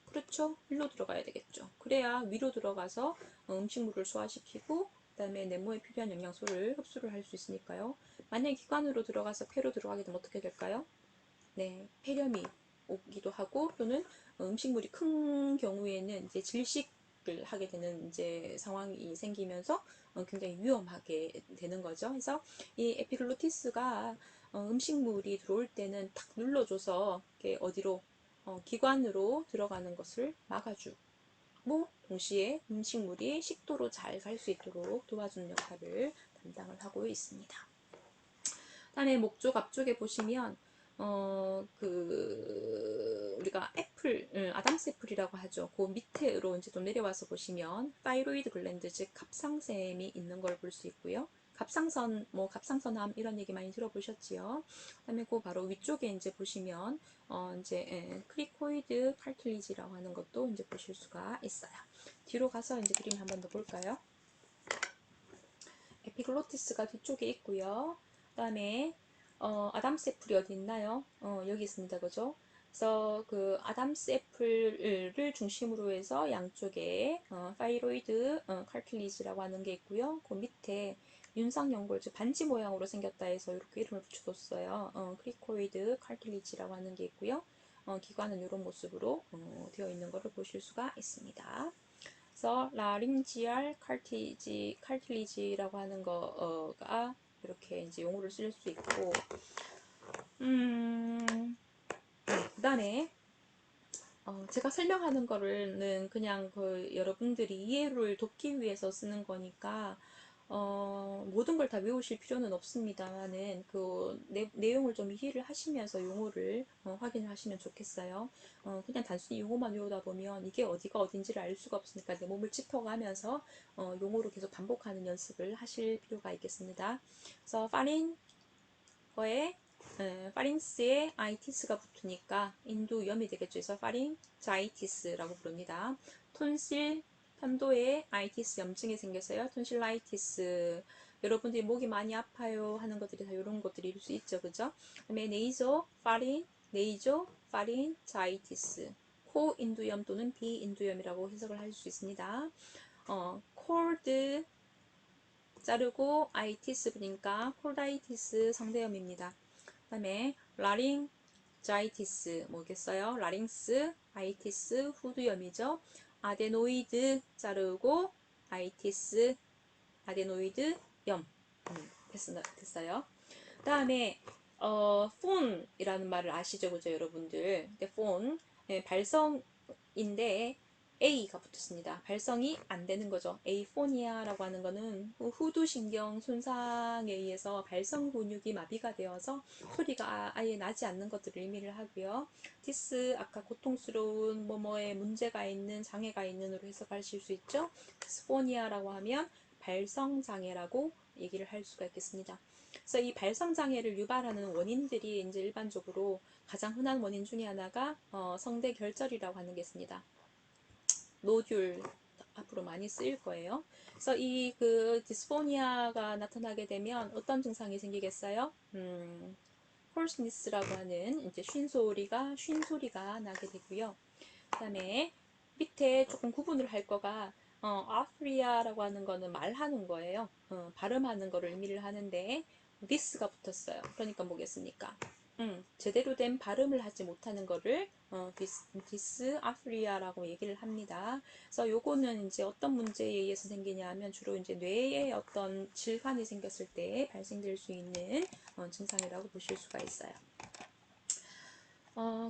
그렇죠. 위로 들어가야 되겠죠. 그래야 위로 들어가서 음식물을 소화시키고 그 다음에 내 몸에 필요한 영양소를 흡수를 할 수 있으니까요. 만약에 기관으로 들어가서 폐로 들어가게 되면 어떻게 될까요? 네, 폐렴이 오기도 하고 또는 음식물이 큰 경우에는 이제 질식을 하게 되는 이제 상황이 생기면서 굉장히 위험하게 되는 거죠. 그래서 이 에피글로티스가 음식물이 들어올 때는 탁 눌러줘서 이렇게 어디로 기관으로 들어가는 것을 막아주고 동시에 음식물이 식도로 잘 갈 수 있도록 도와주는 역할을 담당을 하고 있습니다. 다음에 목 쪽 앞쪽에 보시면 우리가 애플, 아담스 애플이라고 하죠. 그 밑으로 이제 좀 내려와서 보시면 타이로이드 글랜드, 즉 갑상샘이 있는 걸 볼 수 있고요. 갑상선, 뭐 갑상선암 이런 얘기 많이 들어보셨지요. 그다음에 그 바로 위쪽에 이제 보시면 이제 크리코이드 칼틸리지라고 하는 것도 이제 보실 수가 있어요. 뒤로 가서 이제 그림 한 번 더 볼까요? 에피글로티스가 뒤쪽에 있고요. 그다음에 아담스 애플이 어디 있나요? 여기 있습니다. 그죠? 그래서 그 아담스 애플을 중심으로 해서 양쪽에 파이로이드 칼틸리지라고 하는 게 있고요. 그 밑에 윤상연골, 즉 반지 모양으로 생겼다 해서 이렇게 이름을 붙여뒀어요. 크리코이드 칼틸리지라고 하는 게 있고요. 기관은 이런 모습으로 되어 있는 것을 보실 수가 있습니다. 그래서 라링지알 칼틸리지라고 하는 거가 이렇게 이제 용어를 쓸 수 있고, 그 다음에 제가 설명하는 거는 그냥 그 여러분들이 이해를 돕기 위해서 쓰는 거니까 모든 걸 다 외우실 필요는 없습니다만은 그 내용을 좀 이해를 하시면서 용어를 확인하시면 좋겠어요. 그냥 단순히 용어만 외우다 보면 이게 어디가 어딘지를 알 수가 없으니까 내 몸을 짚어가면서 용어로 계속 반복하는 연습을 하실 필요가 있겠습니다. 그래서 파린 거에 파링스에 아이티스가 붙으니까 인두염이 되겠죠. 그래서 파링자이티스라고 부릅니다. 톤실 편도에 아이티스 염증이 생겨서요. 톤실라이티스. 여러분들이 목이 많이 아파요 하는 것들이 다 이런 것들일 수 있죠. 그죠? 그다음에 네이조 파린, 네이조 파린 자이티스. 코 인두염 또는 비 인두염이라고 해석을 할 수 있습니다. 콜드 자르고 아이티스 보니까 콜다이티스 상대염입니다. 그 다음에 라링자이티스 뭐겠어요? 라링스 아이티스 후두염이죠. 아데노이드 자르고 아이티스 아데노이드 염 됐어요. 그 다음에 폰이라는 말을 아시죠, 그죠, 여러분들? 근데 폰 발성인데 A가 붙었습니다. 발성이 안 되는 거죠. 에이포니아라고 하는 거는 후두신경 손상에 의해서 발성 근육이 마비가 되어서 소리가 아예 나지 않는 것들을 의미를 하고요. 디스 아까 고통스러운 뭐뭐에 문제가 있는 장애가 있는으로 해석하실 수 있죠. 디스포니아라고 하면 발성 장애라고 얘기를 할 수가 있겠습니다. 그래서 이 발성 장애를 유발하는 원인들이 이제 일반적으로 가장 흔한 원인 중에 하나가 성대 결절이라고 하는 게 있습니다. 노듈 앞으로 많이 쓰일 거예요. 그래서 이 그 디스포니아가 나타나게 되면 어떤 증상이 생기겠어요? 홀스니스라고 하는 이제 쉰 소리가 나게 되고요. 그다음에 밑에 조금 구분을 할 거가 아프리아라고 하는 거는 말하는 거예요. 발음하는 거를 의미를 하는데 this가 붙었어요. 그러니까 뭐겠습니까? 제대로 된 발음을 하지 못하는 거를 디스아프리아라고 얘기를 합니다. 그래서 요거는 이제 어떤 문제에 의해서 생기냐 하면 주로 이제 뇌에 어떤 질환이 생겼을 때 발생될 수 있는 증상이라고 보실 수가 있어요.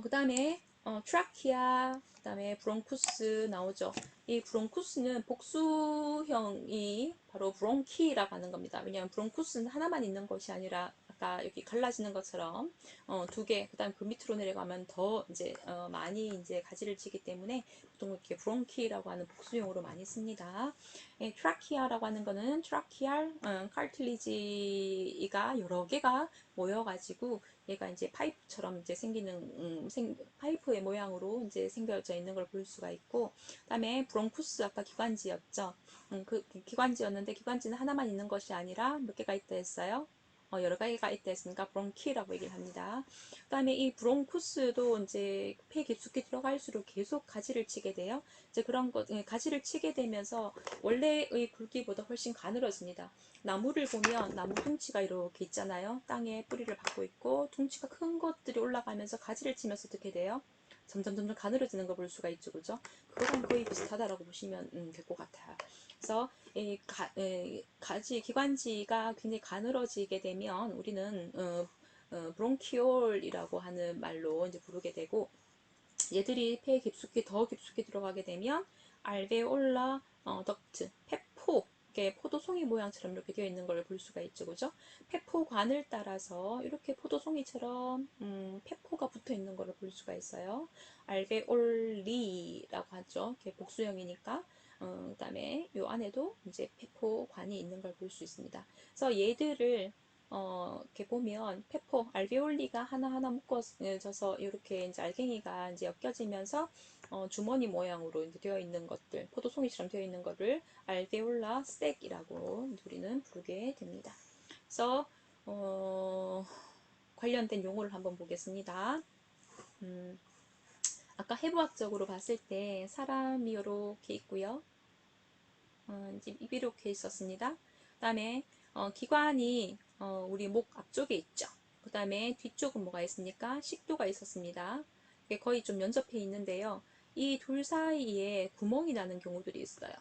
그 다음에 트라키아, 그 다음에 브론쿠스 나오죠. 이 브론쿠스는 복수형이 바로 브론키라고 하는 겁니다. 왜냐하면 브론쿠스는 하나만 있는 것이 아니라 아까 여기 갈라지는 것처럼 두 개, 그 다음 그 밑으로 내려가면 더 이제 많이 이제 가지를 치기 때문에 보통 이렇게 브론키라고 하는 복수형으로 많이 씁니다. 트라키아라고 하는 거는 트라키알 칼틸리지가 여러 개가 모여가지고 얘가 이제 파이프처럼 이제 생기는 파이프의 모양으로 이제 생겨져 있는 걸 볼 수가 있고, 그다음에 브론쿠스 아까 기관지였죠. 그 기관지였는데 기관지는 하나만 있는 것이 아니라 몇 개가 있다 했어요. 여러 가지가 있다 했으니까 브론키라고 얘기를 합니다. 그 다음에 이 브론쿠스도 이제 폐 깊숙이 들어갈수록 계속 가지를 치게 돼요. 이제 그런 것, 가지를 치게 되면서 원래의 굵기보다 훨씬 가늘어집니다. 나무를 보면 나무 둥치가 이렇게 있잖아요. 땅에 뿌리를 받고 있고 둥치가 큰 것들이 올라가면서 가지를 치면서 어떻게 돼요? 점점 가늘어지는 걸 볼 수가 있죠, 그죠? 그거랑 거의 비슷하다라고 보시면 될 것 같아요. 그래서 가지 기관지가 굉장히 가늘어지게 되면 우리는 브론키올이라고 하는 말로 이제 부르게 되고, 얘들이 폐에 더 깊숙이 들어가게 되면 알베올라 덕트, 폐포, 이렇게 포도송이 모양처럼 이렇게 되어 있는 걸 볼 수가 있죠, 그죠? 폐포관을 따라서 이렇게 포도송이처럼 폐포가 붙어 있는 걸 볼 수가 있어요. 알베올리라고 하죠. 이렇게 복수형이니까. 그다음에 요 안에도 이제 폐포관이 있는 걸 볼 수 있습니다. 그래서 얘들을 이렇게 보면 페퍼 알베올리가 하나하나 묶어져서 이렇게 이제 알갱이가 이제 엮여지면서 주머니 모양으로 이제 되어 있는 것들, 포도송이처럼 되어 있는 것을 알베올라 스택이라고 우리는 부르게 됩니다. 그래서 관련된 용어를 한번 보겠습니다. 아까 해부학적으로 봤을 때 사람이 이렇게 있고요. 이제 이렇게 있었습니다. 그 다음에 기관이 우리 목 앞쪽에 있죠. 그 다음에 뒤쪽은 뭐가 있습니까? 식도가 있었습니다. 이게 거의 좀 연접해 있는데요. 이 둘 사이에 구멍이 나는 경우들이 있어요.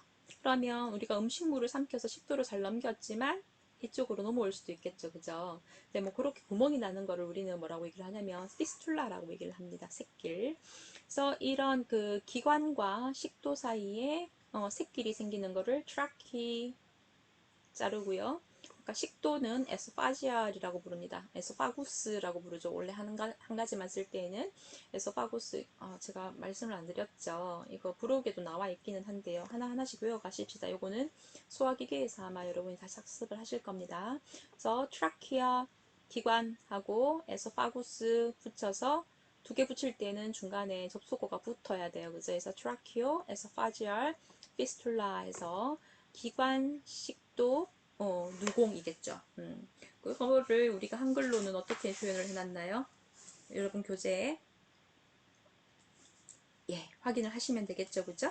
그러면 우리가 음식물을 삼켜서 식도로 잘 넘겼지만 이쪽으로 넘어올 수도 있겠죠. 그죠? 근데 뭐 그렇게 구멍이 나는 거를 우리는 뭐라고 얘기를 하냐면 피스툴라라고 얘기를 합니다. 새길. 그래서 이런 그 기관과 식도 사이에 새길이 생기는 거를 트라키 자르고요. 그러니까 식도는 에소파지알이라고 부릅니다. 에소파구스라고 부르죠. 원래 한 가지만 쓸 때에는 에소파구스. 제가 말씀을 안 드렸죠. 이거 부록에도 나와 있기는 한데요. 하나하나씩 외워가십시다. 요거는 소화기계에서 아마 여러분이 다시 학습을 하실 겁니다. 그래서 트라키아 기관하고 에소파구스 붙여서 두 개 붙일 때는 중간에 접속어가 붙어야 돼요. 그죠? 그래서 트라키오, 에소파지알, 피스툴라에서 기관, 식도, 누공이겠죠. 그거를 우리가 한글로는 어떻게 표현을 해놨나요? 여러분 교재에 확인을 하시면 되겠죠, 그죠?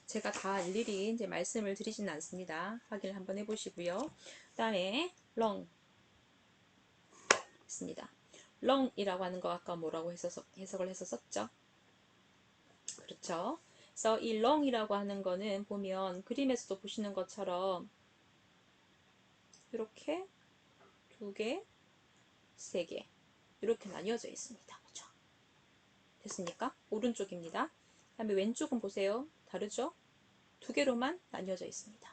제가 다 일일이 이제 말씀을 드리지는 않습니다. 확인을 한번 해보시고요. 그 다음에 렁 있습니다. 렁이라고 하는 거 아까 뭐라고 해석을 했었죠? 그렇죠. 그래서 이 렁이라고 하는 거는 보면 그림에서도 보시는 것처럼 이렇게 두 개, 세 개 이렇게 나뉘어져 있습니다. 그죠? 됐습니까? 오른쪽입니다. 그 다음에 왼쪽은 보세요. 다르죠? 두 개로만 나뉘어져 있습니다.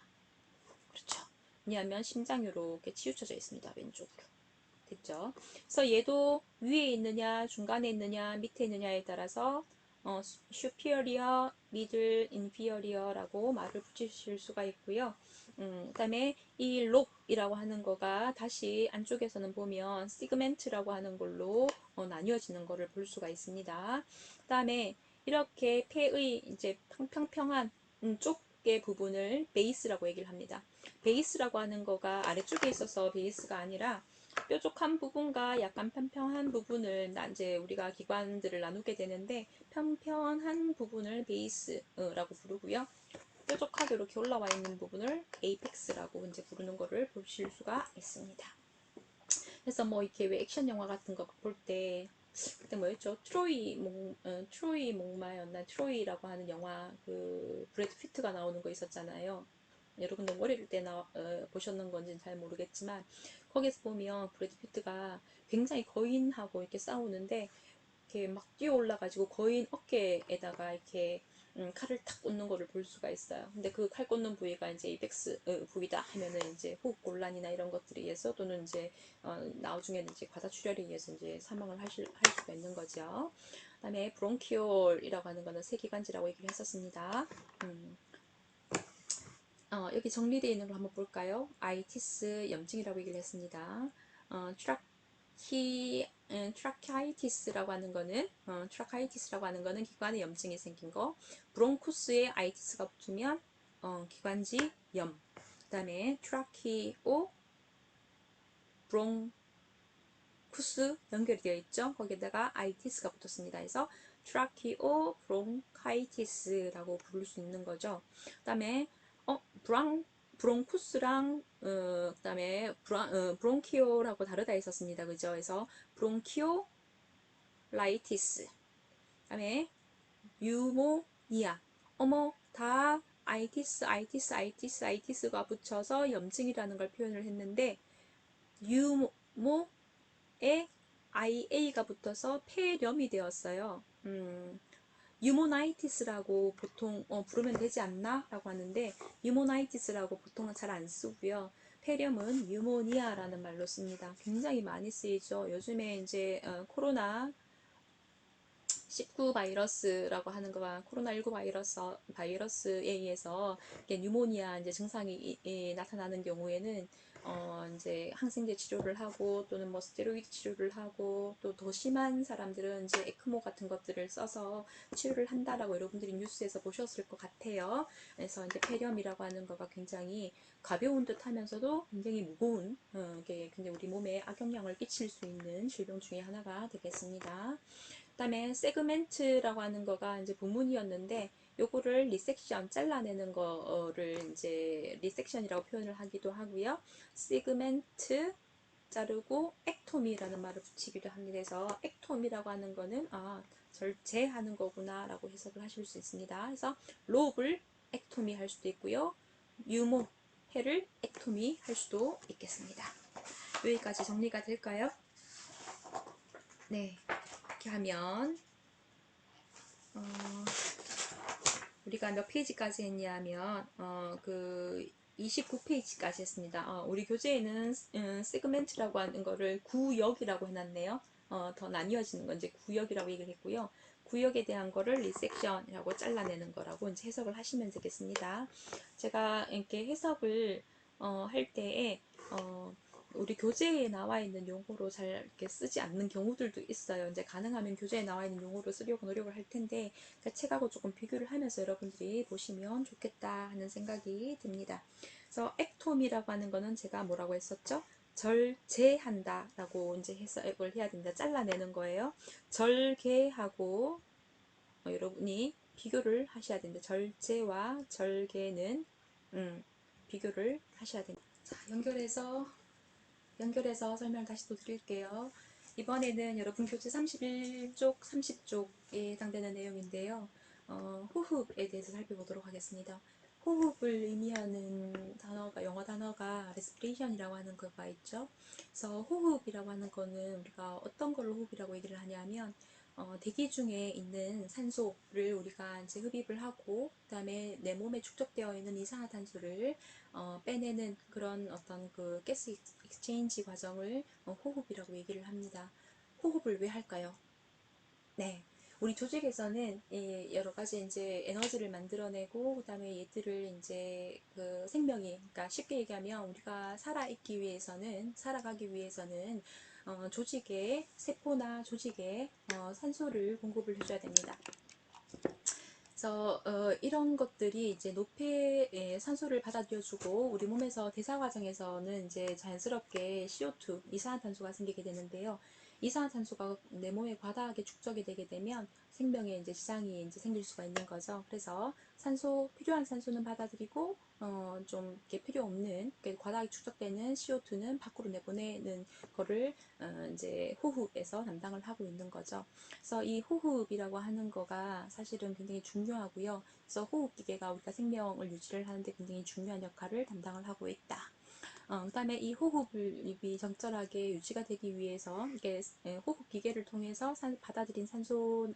그렇죠? 왜냐하면 심장이 이렇게 치우쳐져 있습니다. 왼쪽으로. 됐죠? 그래서 얘도 위에 있느냐, 중간에 있느냐, 밑에 있느냐에 따라서 superior, middle, inferior라고 말을 붙이실 수가 있고요. 그 다음에 이 록이라고 하는 거가 다시 안쪽에서는 보면 시그멘트라고 하는 걸로 나뉘어지는 거를 볼 수가 있습니다. 그 다음에 이렇게 폐의 이제 평평한 쪽의 부분을 베이스라고 얘기를 합니다. 베이스라고 하는 거가 아래쪽에 있어서 베이스가 아니라 뾰족한 부분과 약간 평평한 부분을 이제 우리가 기관들을 나누게 되는데 평평한 부분을 베이스라고 부르고요. 뾰족하게 이렇게 올라와 있는 부분을 에이펙스라고 이제 부르는 거를 보실 수가 있습니다. 그래서 뭐 이렇게 왜 액션 영화 같은 거 볼 때 그때 뭐였죠? 트로이 목마였나? 트로이라고 하는 영화 그 브래드 피트가 나오는 거 있었잖아요. 여러분들 어릴 때 보셨는 건지는 잘 모르겠지만 거기서 보면 브래드 피트가 굉장히 거인하고 이렇게 싸우는데 이렇게 막 뛰어 올라가지고 거인 어깨에다가 이렇게 칼을 탁 꽂는 거를 볼 수가 있어요. 근데 그 칼 꽂는 부위가 이제 이펙스 부위다 하면은 이제 호흡 곤란이나 이런 것들에 의해서 또는 이제 나중에는 이제 과다출혈에 의해서 이제 사망을 할 수가 있는 거죠. 그다음에 브론키올이라고 하는 거는 세기관지라고 얘기를 했었습니다. 여기 정리되어 있는 걸 한번 볼까요? 아이티스 염증이라고 얘기를 했습니다. 트라키아이티스라고 하는 거는 기관에 염증이 생긴 거. 브론쿠스에 아이티스가 붙으면 기관지 염. 그다음에 트라키오 브론쿠스 연결이 되어 있죠. 거기에다가 아이티스가 붙었습니다. 그래서 트라키오 브론카이티스라고 부를 수 있는 거죠. 그다음에 브론쿠스랑 그다음에 브론키오라고 다르다 했었습니다. 그죠? 그래서 브론키오 라이티스, 그다음에 유모니아. 다 아이티스가 붙여서 염증이라는 걸 표현을 했는데 유모에 IA가 붙어서 폐렴이 되었어요. 유모나이티스라고 보통 부르면 되지 않나? 라고 하는데 유모나이티스라고 보통은 잘 안 쓰고요. 폐렴은 유모니아라는 말로 씁니다. 굉장히 많이 쓰이죠. 요즘에 이제 코로나 19 바이러스라고 하는 거와 코로나19 바이러스에 의해서 뉴모니아 이제 증상이 나타나는 경우에는 이제 항생제 치료를 하고 또는 뭐 스테로이드 치료를 하고 또 더 심한 사람들은 이제 에크모 같은 것들을 써서 치료를 한다라고 여러분들이 뉴스에서 보셨을 것 같아요. 그래서 이제 폐렴이라고 하는 거가 굉장히 가벼운 듯 하면서도 굉장히 무거운 이게 굉장히 우리 몸에 악영향을 끼칠 수 있는 질병 중에 하나가 되겠습니다. 그다음에 세그멘트라고 하는 거가 이제 부문이었는데 요거를 리섹션 잘라내는 거를 이제 리섹션이라고 표현을 하기도 하고요. 세그멘트 자르고 액토미라는 말을 붙이기도 합니다. 그래서 액토미라고 하는 거는 절제하는 거구나 라고 해석을 하실 수 있습니다. 그래서 롭을 액토미 할 수도 있고요. 유모, 해를 액토미 할 수도 있겠습니다. 여기까지 정리가 될까요? 네, 이렇게 하면 우리가 몇 페이지까지 했냐면 그 29페이지까지 했습니다. 우리 교재에는 세그멘트라고 하는 거를 구역이라고 해놨네요. 더 나뉘어지는 건 이제 구역이라고 얘기를 했고요. 구역에 대한 거를 리섹션이라고 잘라내는 거라고 이제 해석을 하시면 되겠습니다. 제가 이렇게 해석을 할 때에 우리 교재에 나와 있는 용어로 잘 이렇게 쓰지 않는 경우들도 있어요. 이제 가능하면 교재에 나와 있는 용어로 쓰려고 노력을 할 텐데 그 책하고 조금 비교를 하면서 여러분들이 보시면 좋겠다 하는 생각이 듭니다. 그래서 액톰이라고 하는 거는 제가 뭐라고 했었죠? 절제한다 라고 이제 해석을 해야 됩니다. 잘라내는 거예요. 절개하고 여러분이 비교를 하셔야 됩니다. 절제와 절개는 비교를 하셔야 됩니다. 자, 연결해서 설명을 다시 또 드릴게요. 이번에는 여러분 교재 31쪽, 30쪽에 해당되는 내용인데요. 호흡에 대해서 살펴보도록 하겠습니다. 호흡을 의미하는 단어가, 영어 단어가 respiration이라고 하는 거가 있죠. 그래서 호흡이라고 하는 거는 우리가 어떤 걸 호흡이라고 얘기를 하냐면 대기 중에 있는 산소를 우리가 이제 흡입을 하고 그다음에 내 몸에 축적되어 있는 이산화탄소를 빼내는 그런 어떤 그 가스 익스체인지 과정을 호흡이라고 얘기를 합니다. 호흡을 왜 할까요? 네. 우리 조직에서는 여러 가지 이제 에너지를 만들어내고 그다음에 얘들을 이제 그 생명이, 그러니까 쉽게 얘기하면 우리가 살아가기 위해서는 조직에, 세포나 조직에 산소를 공급을 해줘야 됩니다. 그래서 이런 것들이 이제 노폐의 산소를 받아들여주고 우리 몸에서 대사 과정에서는 이제 자연스럽게 CO2, 이산화탄소가 생기게 되는데요. 이산화탄소가 내 몸에 과다하게 축적이 되게 되면 생명에 이제 지장이 이제 생길 수가 있는 거죠. 그래서 필요한 산소는 받아들이고 좀 이렇게 필요 없는, 과다하게 축적되는 CO2는 밖으로 내보내는 거를 이제 호흡에서 담당을 하고 있는 거죠. 그래서 이 호흡이라고 하는 거가 사실은 굉장히 중요하고요. 그래서 호흡기계가 우리가 생명을 유지를 하는데 굉장히 중요한 역할을 담당을 하고 있다. 그 다음에 이 호흡이 적절하게 유지가 되기 위해서 이게 호흡 기계를 통해서 받아들인 산소는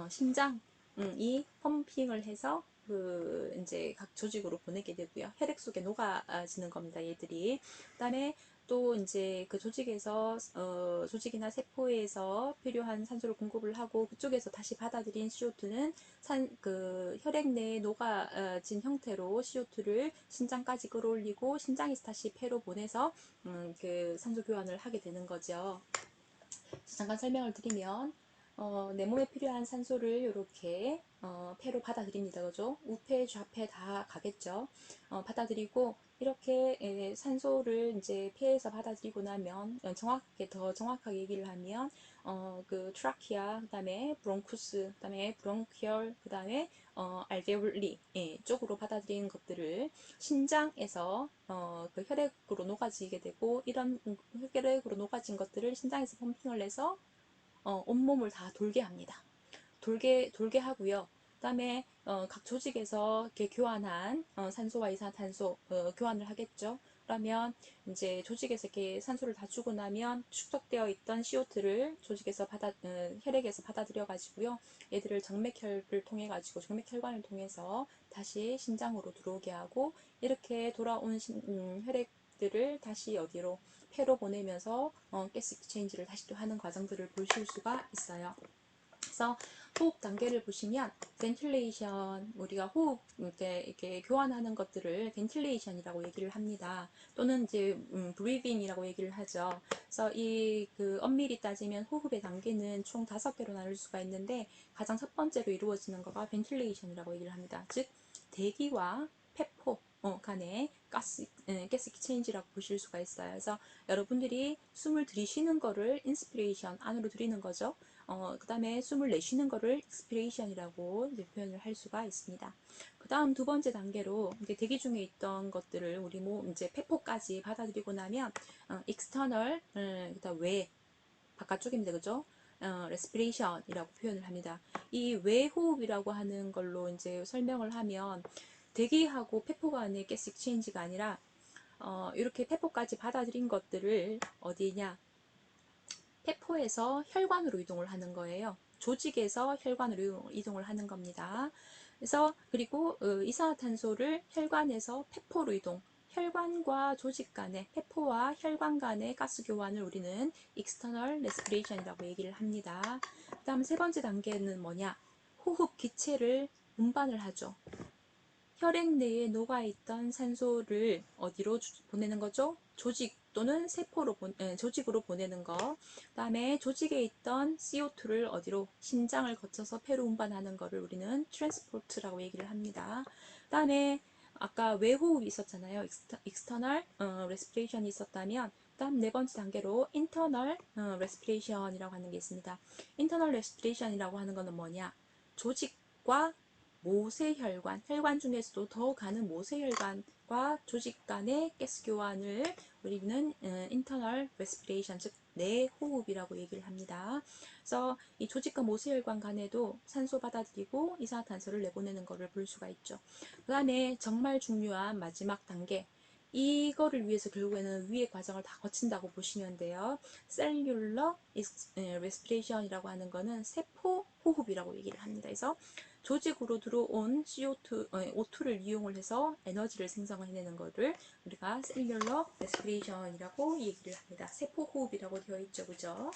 심장이 펌핑을 해서 그 이제 각 조직으로 보내게 되고요. 혈액 속에 녹아지는 겁니다. 얘들이. 그다음에 또 이제 그 조직에서 조직이나 세포에서 필요한 산소를 공급을 하고 그쪽에서 다시 받아들인 CO2는 그 혈액 내에 녹아진 형태로 CO2를 심장까지 끌어올리고 심장에서 다시 폐로 보내서 그 산소 교환을 하게 되는 거죠. 잠깐 설명을 드리면 내 몸에 필요한 산소를 이렇게 폐로 받아들입니다. 그죠? 우폐, 좌폐 다 가겠죠. 받아들이고 이렇게 산소를 이제 폐에서 받아들이고 나면 더 정확하게 얘기를 하면 그 트라키아, 그다음에 브론쿠스, 그다음에 브론키얼, 그다음에 알베올리 쪽으로 받아들이는 것들을 심장에서 그 혈액으로 녹아지게 되고 이런 혈액으로 녹아진 것들을 심장에서 펌핑을 해서 온몸을 다 돌게 합니다. 돌게 하고요. 그다음에 각 조직에서 이렇게 교환한 산소와 이산탄소 교환을 하겠죠. 그러면 이제 조직에서 이렇게 산소를 다 주고 나면 축적되어 있던 CO2를 혈액에서 받아들여 가지고요. 얘들을 정맥혈을 통해 가지고 정맥혈관을 통해서 다시 심장으로 들어오게 하고 이렇게 돌아온 혈액들을 다시 어디로 폐로 보내면서 가스 익스체인지를 다시 또 하는 과정들을 보실 수가 있어요. 그래서 호흡 단계를 보시면 벤틸레이션, 우리가 호흡 이렇게 교환하는 것들을 벤틸레이션이라고 얘기를 합니다. 또는 이제 브리빙이라고 얘기를 하죠. 그래서 이 그 엄밀히 따지면 호흡의 단계는 총 5개로 나눌 수가 있는데 가장 첫 번째로 이루어지는 거가 벤틸레이션이라고 얘기를 합니다. 즉 대기와 폐포 간의 가스 익스체인지라고 보실 수가 있어요. 그래서 여러분들이 숨을 들이쉬는 거를 인스피레이션 안으로 들이는 거죠. 그 다음에 숨을 내쉬는 거를 expiration이라고 이제 표현을 할 수가 있습니다. 그 다음 두 번째 단계로 이제 대기 중에 있던 것들을 우리 몸 이제 폐포까지 받아들이고 나면 external, 그다음 외 바깥쪽입니다. 그죠? respiration이라고 표현을 합니다. 이 외호흡이라고 하는 걸로 이제 설명을 하면 대기하고 폐포 간의 가스 익스체인지가 아니라 이렇게 폐포까지 받아들인 것들을 어디냐? 폐포에서 혈관으로 이동을 하는 거예요. 조직에서 혈관으로 이동을 하는 겁니다. 그래서 그리고 이산화탄소를 혈관에서 폐포로 이동. 혈관과 조직 간의 폐포와 혈관 간의 가스 교환을 우리는 external respiration이라고 얘기를 합니다. 그다음 세 번째 단계는 뭐냐? 호흡 기체를 운반을 하죠. 혈액 내에 녹아있던 산소를 어디로 보내는 거죠? 조직 또는 세포로 조직으로 보내는 거. 그다음에 조직에 있던 CO2를 어디로? 심장을 거쳐서 폐로 운반하는 거를 우리는 트랜스포트라고 얘기를 합니다. 그다음에 아까 외호흡이 있었잖아요. external respiration이 있었다면 다음 네 번째 단계로 internal respiration이라고 하는 게 있습니다. internal respiration이라고 하는 거는 뭐냐? 조직과 모세혈관, 혈관 중에서도 더 가는 모세혈관과 조직 간의 가스 교환을 우리는 internal respiration, 즉 내호흡이라고 얘기를 합니다. 그래서 이 조직과 모세혈관 간에도 산소 받아들이고 이산화탄소를 내보내는 것을 볼 수가 있죠. 그 다음에 정말 중요한 마지막 단계, 이거를 위해서 결국에는 위의 과정을 다 거친다고 보시면 돼요. 셀룰러 레스피레이션이라고 하는 거는 세포 호흡이라고 얘기를 합니다. 그래서 조직으로 들어온 CO2, O2를 이용을 해서 에너지를 생성해내는 것을 우리가 셀룰러 레스피레이션이라고 얘기를 합니다. 세포 호흡이라고 되어 있죠, 그죠?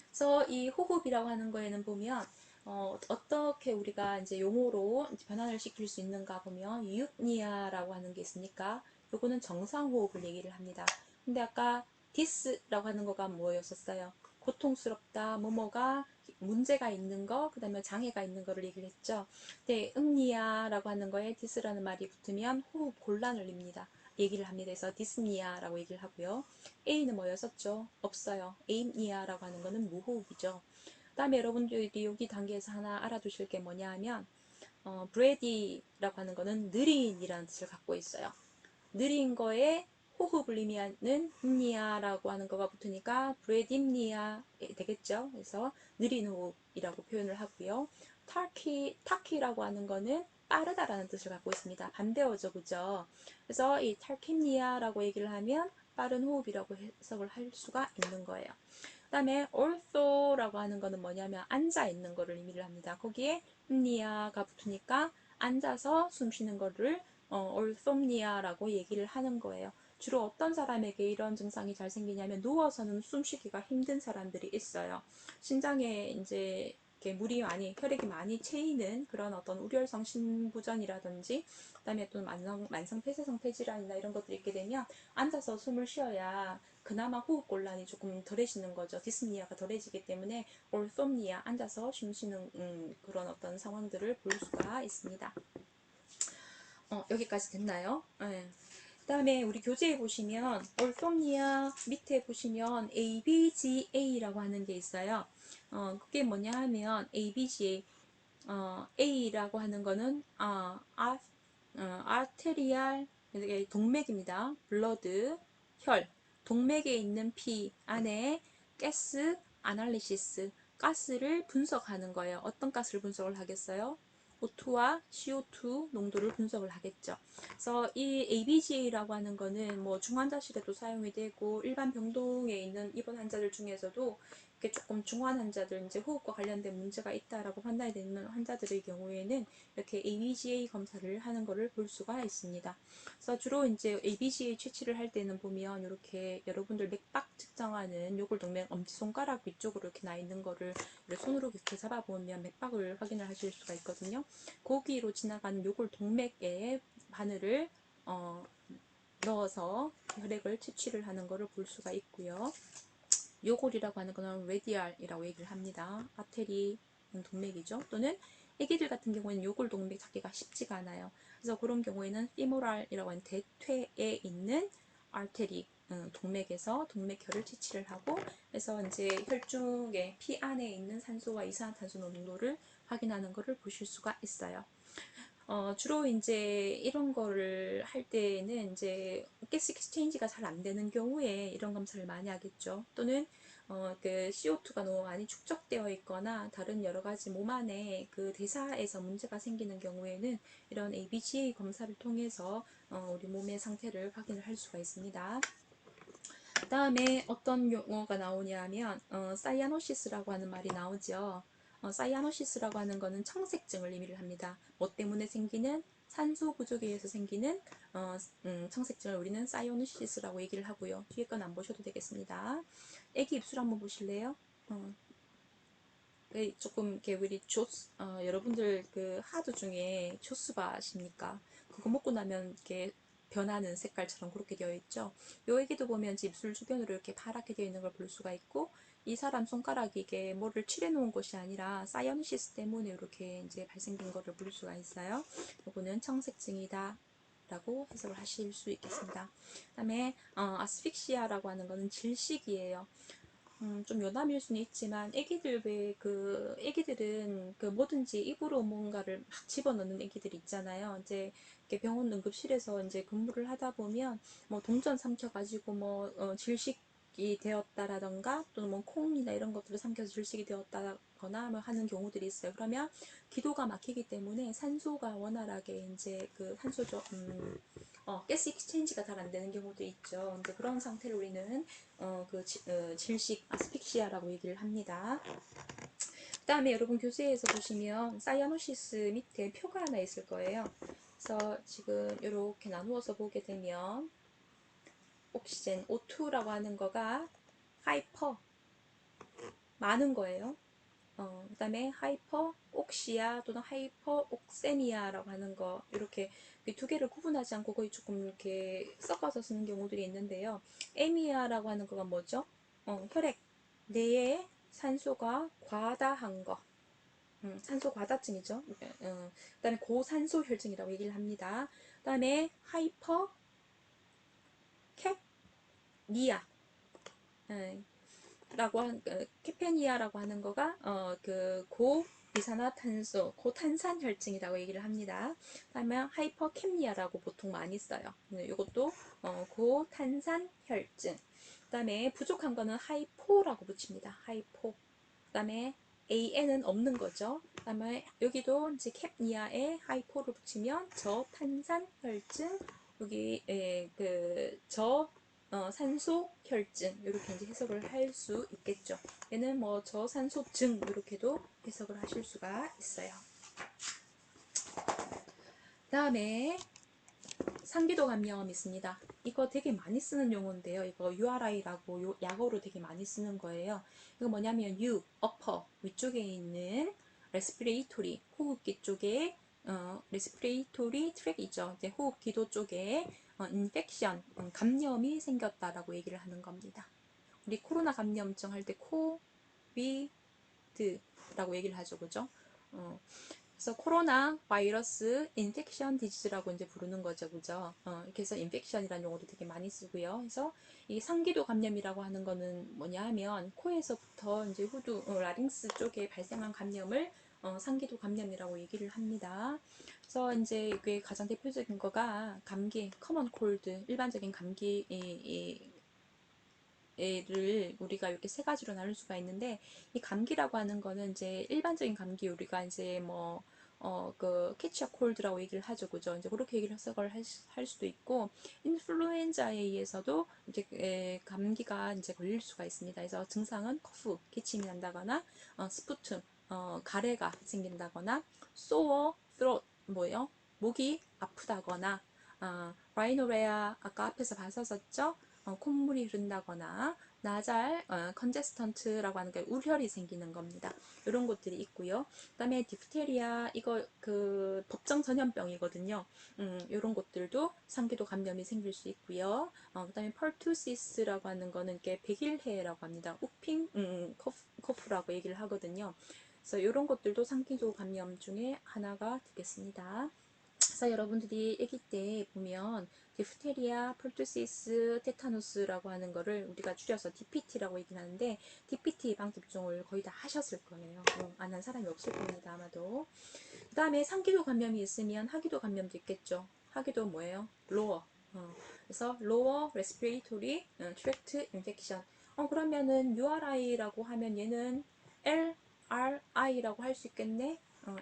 그래서 이 호흡이라고 하는 거에는 보면 어떻게 우리가 이제 용어로 변환을 시킬 수 있는가 보면 유익니아라고 하는 게 있으니까 요거는 정상 호흡을 얘기를 합니다. 근데 아까 디스라고 하는 거가 뭐였었어요? 고통스럽다, 뭐뭐가 문제가 있는 거, 그 다음에 장애가 있는 거를 얘기를 했죠. 근데 응니아라고 하는 거에 디스라는 말이 붙으면 호흡 곤란을 얘기를 합니다. 그래서 디스니아라고 얘기를 하고요. A는 뭐였었죠? 없어요. 에임니아라고 하는 거는 무호흡이죠. 그 다음에 여러분들이 여기 단계에서 하나 알아두실 게 뭐냐 하면 브레디라고 하는 거는 느린이라는 뜻을 갖고 있어요. 느린 거에 호흡을 의미하는 니아라고 하는 거가 붙으니까 브레딥니아 되겠죠. 그래서 느린 호흡이라고 표현을 하고요. 타키라고 하는 거는 빠르다라는 뜻을 갖고 있습니다. 반대어죠, 그죠? 그래서 이 타키니아라고 얘기를 하면 빠른 호흡이라고 해석을 할 수가 있는 거예요. 그 다음에 ortho라고 하는 거는 뭐냐면 앉아 있는 거를 의미를 합니다. 거기에 니아가 붙으니까 앉아서 숨 쉬는 거를 orthopnia라고 얘기를 하는 거예요. 주로 어떤 사람에게 이런 증상이 잘 생기냐면 누워서는 숨쉬기가 힘든 사람들이 있어요. 심장에 이제 이렇게 혈액이 많이 채이는 그런 어떤 우렬성 심부전이라든지 그다음에 또 만성 폐쇄성 폐질환이나 이런 것들이 있게 되면 앉아서 숨을 쉬어야 그나마 호흡 곤란이 조금 덜해지는 거죠. 디스니아가 덜해지기 때문에 orthopnia, 앉아서 숨 쉬는 그런 어떤 상황들을 볼 수가 있습니다. 여기까지 됐나요? 네. 그 다음에 우리 교재에 보시면 orthopnia 밑에 보시면 ABGA라고 하는 게 있어요. 그게 뭐냐 하면 ABGA A라고 하는 거는 arterial 동맥입니다. blood 혈, 동맥에 있는 피 안에 가스 아날리시스, 가스를 분석하는 거예요. 어떤 가스를 분석을 하겠어요? O2와 CO2 농도를 분석을 하겠죠. 그래서 이 ABGA라고 하는 거는 뭐 중환자실에도 사용이 되고 일반 병동에 있는 입원 환자들 중에서도 이렇게 조금 중환 환자들, 이제 호흡과 관련된 문제가 있다라고 판단이 되는 환자들의 경우에는 이렇게 ABGA 검사를 하는 것을 볼 수가 있습니다. 그래서 주로 이제 ABGA 채취를 할 때는 보면 이렇게 여러분들 맥박 측정하는 요골동맥 엄지손가락 위쪽으로 이렇게 나 있는 거를 손으로 이렇게 잡아보면 맥박을 확인을 하실 수가 있거든요. 거기로 지나가는 요골동맥에 바늘을 넣어서 혈액을 채취를 하는 것을 볼 수가 있고요. 요골이라고 하는 거는 레디알이라고 얘기를 합니다. 아테리 동맥이죠. 또는 애기들 같은 경우에는 요골 동맥 찾기가 쉽지가 않아요. 그래서 그런 경우에는 피모랄이라고 하는 대퇴에 있는 아테리, 동맥에서 동맥혈을 채취를 하고, 그래서 이제 혈중에 피 안에 있는 산소와 이산화탄소 농도를 확인하는 것을 보실 수가 있어요. 주로 이제 이런 거를 할 때는 이제 가스 익스체인지가 잘 안 되는 경우에 이런 검사를 많이 하겠죠. 또는 그 CO2가 너무 많이 축적되어 있거나 다른 여러 가지 몸 안에 그 대사에서 문제가 생기는 경우에는 이런 ABGA 검사를 통해서 우리 몸의 상태를 확인을 할 수가 있습니다. 그 다음에 어떤 용어가 나오냐면 사이아노시스라고 하는 말이 나오죠. 사이아노시스라고 하는 거는 청색증을 의미를 합니다. 뭐 때문에 생기는 산소 부족에 의해서 생기는 청색증을 우리는 사이아노시스라고 얘기를 하고요. 뒤에 건 안 보셔도 되겠습니다. 애기 입술 한번 보실래요? 조금 이렇게 우리 여러분들 그 하드 중에 조스바 아십니까? 그거 먹고 나면 이렇게 변하는 색깔처럼 그렇게 되어 있죠. 요 애기도 보면 입술 주변으로 이렇게 파랗게 되어 있는 걸 볼 수가 있고, 이 사람 손가락이 이게 뭐를 칠해 놓은 것이 아니라 사이아누시스 때문에 이렇게 이제 발생된 거를 볼 수가 있어요. 요거는 청색증이다 라고 해석을 하실 수 있겠습니다. 그 다음에 아스픽시아라고 하는 거는 질식이에요. 좀 요담일 수는 있지만 애기들은 그 뭐든지 입으로 뭔가를 막 집어넣는 애기들 있잖아요. 이제 이렇게 병원 응급실에서 이제 근무를 하다 보면 뭐 동전 삼켜가지고 뭐 질식이 되었다라던가 또는 뭐 콩이나 이런 것들을 삼켜서 질식이 되었다거나 뭐 하는 경우들이 있어요. 그러면 기도가 막히기 때문에 산소가 원활하게 이제 그 산소죠. 가스 익스체인지가 잘 안 되는 경우도 있죠. 근데 그런 상태를 우리는 질식 아스픽시아라고 얘기를 합니다. 그 다음에 여러분 교재에서 보시면 사이아노시스 밑에 표가 하나 있을 거예요. 그래서 지금 이렇게 나누어서 보게 되면 옥시젠 O2라고 하는 거가 하이퍼 많은 거예요. 그 다음에 하이퍼 옥시아 또는 하이퍼 옥세미아라고 하는 거, 이렇게 두 개를 구분하지 않고 거의 조금 이렇게 섞어서 쓰는 경우들이 있는데요. 에미아라고 하는 거가 뭐죠? 혈액 내에 산소가 과다한 거, 산소 과다증이죠. 그 다음에 고산소 혈증이라고 얘기를 합니다. 그 다음에 하이퍼 캡니아, 라고 케페니아라고 하는 거가 고이산화탄소, 고탄산 혈증이라고 얘기를 합니다. 다음에 하이퍼캡니아라고 보통 많이 써요. 이것도 고탄산 혈증. 그다음에 부족한 거는 하이포라고 붙입니다. 하이포. 그다음에 AN은 없는 거죠. 그다음에 여기도 이제 캡니아에 하이포를 붙이면 저탄산 혈증, 여기 산소 혈증, 이렇게 이제 해석을 할 수 있겠죠. 얘는 뭐 저산소증 이렇게도 해석을 하실 수가 있어요. 다음에 상기도 감염 있습니다. 이거 되게 많이 쓰는 용어인데요. 이거 URI라고 약어로 되게 많이 쓰는 거예요. 이거 뭐냐면 upper 위쪽에 있는 레스피레이토리 호흡기 쪽에 레스피레이토리 트랙이죠. 이제 호흡기도 쪽에 인펙션 감염이 생겼다라고 얘기를 하는 겁니다. 우리 코로나 감염증 할 때 코비드라고 얘기를 하죠, 그죠? 그래서 코로나 바이러스 인펙션 디지즈라고 이제 부르는 거죠, 그죠? 이렇게 해서 인펙션이라는 용어도 되게 많이 쓰고요. 그래서 이 상기도 감염이라고 하는 거는 뭐냐 하면 코에서부터 이제 후두, 라링스 쪽에 발생한 감염을 상기도 감염이라고 얘기를 합니다. 그래서 이제 이게 가장 대표적인 거가 감기, 커먼 콜드, 일반적인 감기 를 우리가 이렇게 세 가지로 나눌 수가 있는데, 이 감기라고 하는 거는 이제 일반적인 감기 우리가 이제 뭐 캐치어 콜드라고 얘기를 하죠, 그죠? 이제 그렇게 얘기를 해석을 할 수도 있고, 인플루엔자에 의해서도 이제 감기가 이제 걸릴 수가 있습니다. 그래서 증상은 커프, 기침이 난다거나, 스푸툼, 가래가 생긴다거나, 소어, throat, 뭐요? 목이 아프다거나, 라이노레아 아까 앞에서 봤었죠? 콧물이 흐른다거나 나잘 컨제스턴트라고 하는 게 울혈이 생기는 겁니다. 이런 것들이 있고요. 그다음에 디프테리아, 이거 그 법정 전염병이거든요. 이런 것들도 상기도 감염이 생길 수 있고요. 그다음에 펄투시스라고 하는 거는 이게 백일해라고 합니다. 우핑 코프라고 얘기를 하거든요. 그래서 이런 것들도 상기도 감염 중에 하나가 되겠습니다. 그래서 여러분들이 아기 때 보면 디프테리아, 펄투시스, 테타누스라고 하는 거를 우리가 줄여서 DPT라고 얘기를 하는데 DPT 예방 접종을 거의 다 하셨을 거예요. 안 한 사람이 없을 겁니다, 아마도. 그 다음에 상기도 감염이 있으면 하기도 감염도 있겠죠. 하기도 뭐예요? 로어. 그래서 lower respiratory tract infection. 그러면은 URI라고 하면 얘는 LRI라고 할 수 있겠네.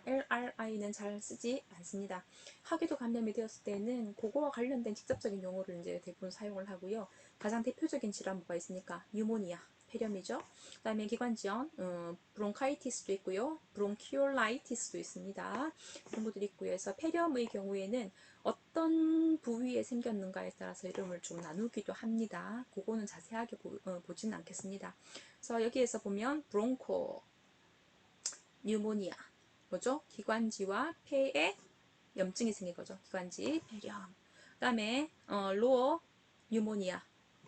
LRI는 잘 쓰지 않습니다. 하기도 감염이 되었을 때는 그거와 관련된 직접적인 용어를 이제 대부분 사용을 하고요. 가장 대표적인 질환 뭐가 있습니까? 뉴모니아, 폐렴이죠. 그 다음에 기관지염, 브론카이티스도 있고요. 브론키올라이티스도 있습니다. 그런 것들이 있고요. 그래서 폐렴의 경우에는 어떤 부위에 생겼는가에 따라서 이름을 좀 나누기도 합니다. 그거는 자세하게 보지는 않겠습니다. 그래서 여기에서 보면 브론코, 뉴모니아, 뭐죠? 기관지와 폐에 염증이 생긴 거죠. 기관지, 폐렴. 그 다음에 로어 뉴모니아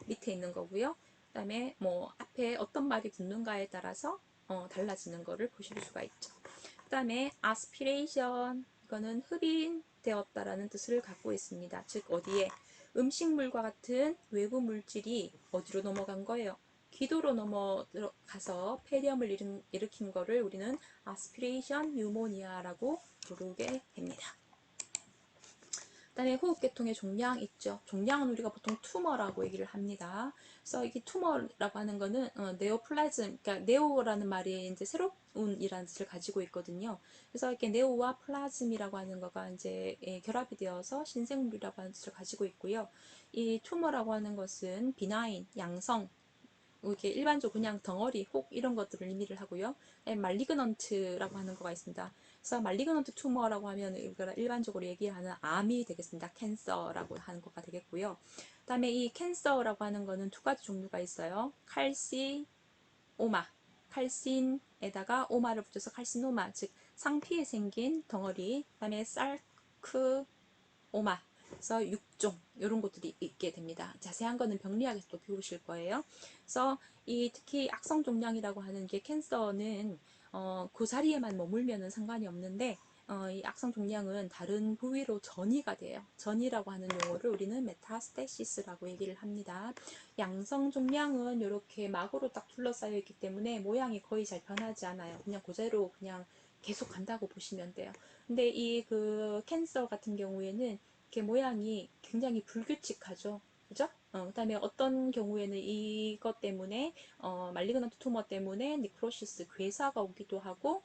밑에 있는 거고요. 그 다음에 뭐 앞에 어떤 말이 붙는가에 따라서 달라지는 거를 보실 수가 있죠. 그 다음에 아스피레이션, 이거는 흡인되었다라는 뜻을 갖고 있습니다. 즉 어디에 음식물과 같은 외부 물질이 어디로 넘어간 거예요? 기도로 넘어가서 폐렴을 일으킨 거를 우리는 아스피레이션 뉴모니아라고 부르게 됩니다. 그다음에 호흡계통의 종양 있죠. 종양은 우리가 보통 투머라고 얘기를 합니다. 그래서 이게 투머라고 하는 거는 네오플라즘, 그러니까 네오라는 말이 이제 새로운이라는 뜻을 가지고 있거든요. 그래서 이렇게 네오와 플라즘이라고 하는 거가 이제 결합이 되어서 신생물이라고 하는 뜻을 가지고 있고요. 이 투머라고 하는 것은 비나인, 양성, 이렇게 일반적으로 그냥 덩어리, 혹 이런 것들을 의미를 하고요. 말리그넌트라고 하는 거가 있습니다. 그래서 말리그넌트 투머라고 하면 일반적으로 얘기하는 암이 되겠습니다. 캔서라고 하는 거가 되겠고요. 그 다음에 이 캔서라고 하는 거는 두 가지 종류가 있어요. 칼시오마, 칼신에다가 오마를 붙여서 칼시노마, 즉 상피에 생긴 덩어리. 그 다음에 살크오마, 그래서 6종 이런 것들이 있게 됩니다. 자세한 거는 병리학에서 또 배우실 거예요. 그래서 이 특히 악성 종양이라고 하는 게 캔서는 그 자리에만 머물면은 상관이 없는데 이 악성 종양은 다른 부위로 전이가 돼요. 전이라고 하는 용어를 우리는 메타스테시스라고 얘기를 합니다. 양성 종양은 이렇게 막으로 딱 둘러싸여 있기 때문에 모양이 거의 잘 변하지 않아요. 그냥 그대로 그냥 계속 간다고 보시면 돼요. 근데 이 그 캔서 같은 경우에는 이렇게 모양이 굉장히 불규칙하죠. 그죠? 그다음에 어떤 경우에는 이것 때문에 말리그넌트 투머 때문에 니크로시스, 괴사가 오기도 하고,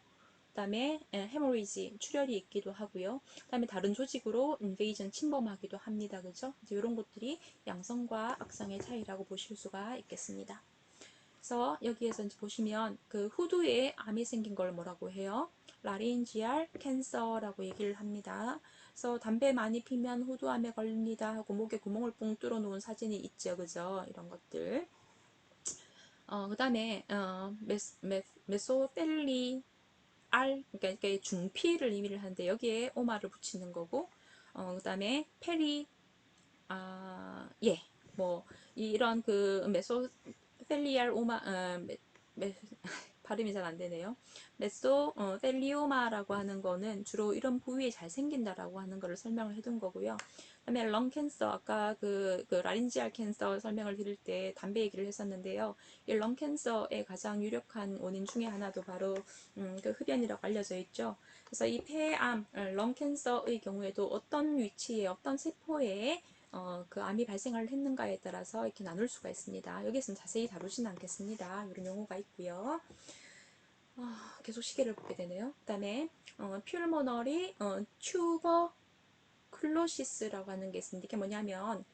그다음에 헤모리지, 출혈이 있기도 하고요. 그다음에 다른 조직으로 인베이전, 침범하기도 합니다. 그죠? 이제 이런 것들이 양성과 악성의 차이라고 보실 수가 있겠습니다. 그래서 여기에서 이제 보시면 그 후두에 암이 생긴 걸 뭐라고 해요? 라린지알 캔서라고 얘기를 합니다. 그래서 담배 많이 피면 후두암에 걸립니다 하고 목에 구멍을 뻥 뚫어 놓은 사진이 있죠. 그죠? 이런 것들. 그 다음에 메소텔리 그러니까 중피를 의미를 하는데 여기에 오마를 붙이는 거고, 그 다음에 페리, 예, 뭐 이런 그 메소텔리알 오마, 발음이 잘 안 되네요. 메소텔리오마라고 하는 거는 주로 이런 부위에 잘 생긴다라고 하는 거를 설명을 해둔 거고요. 그다음에 렁 캔서, 아까 그 라린지알 캔서 설명을 드릴 때 담배 얘기를 했었는데요. 이 렁 캔서의 가장 유력한 원인 중에 하나도 바로 그 흡연이라고 알려져 있죠. 그래서 이 폐암, 렁 캔서의 경우에도 어떤 위치에 어떤 세포에 그 암이 발생을 했는가에 따라서 이렇게 나눌 수가 있습니다. 여기서는 자세히 다루지는 않겠습니다. 이런 용어가 있고요. 계속 시계를 보게 되네요. 그 다음에 퓨르모너리 튜버클로시스라고 하는 게 있습니다. 이게 뭐냐면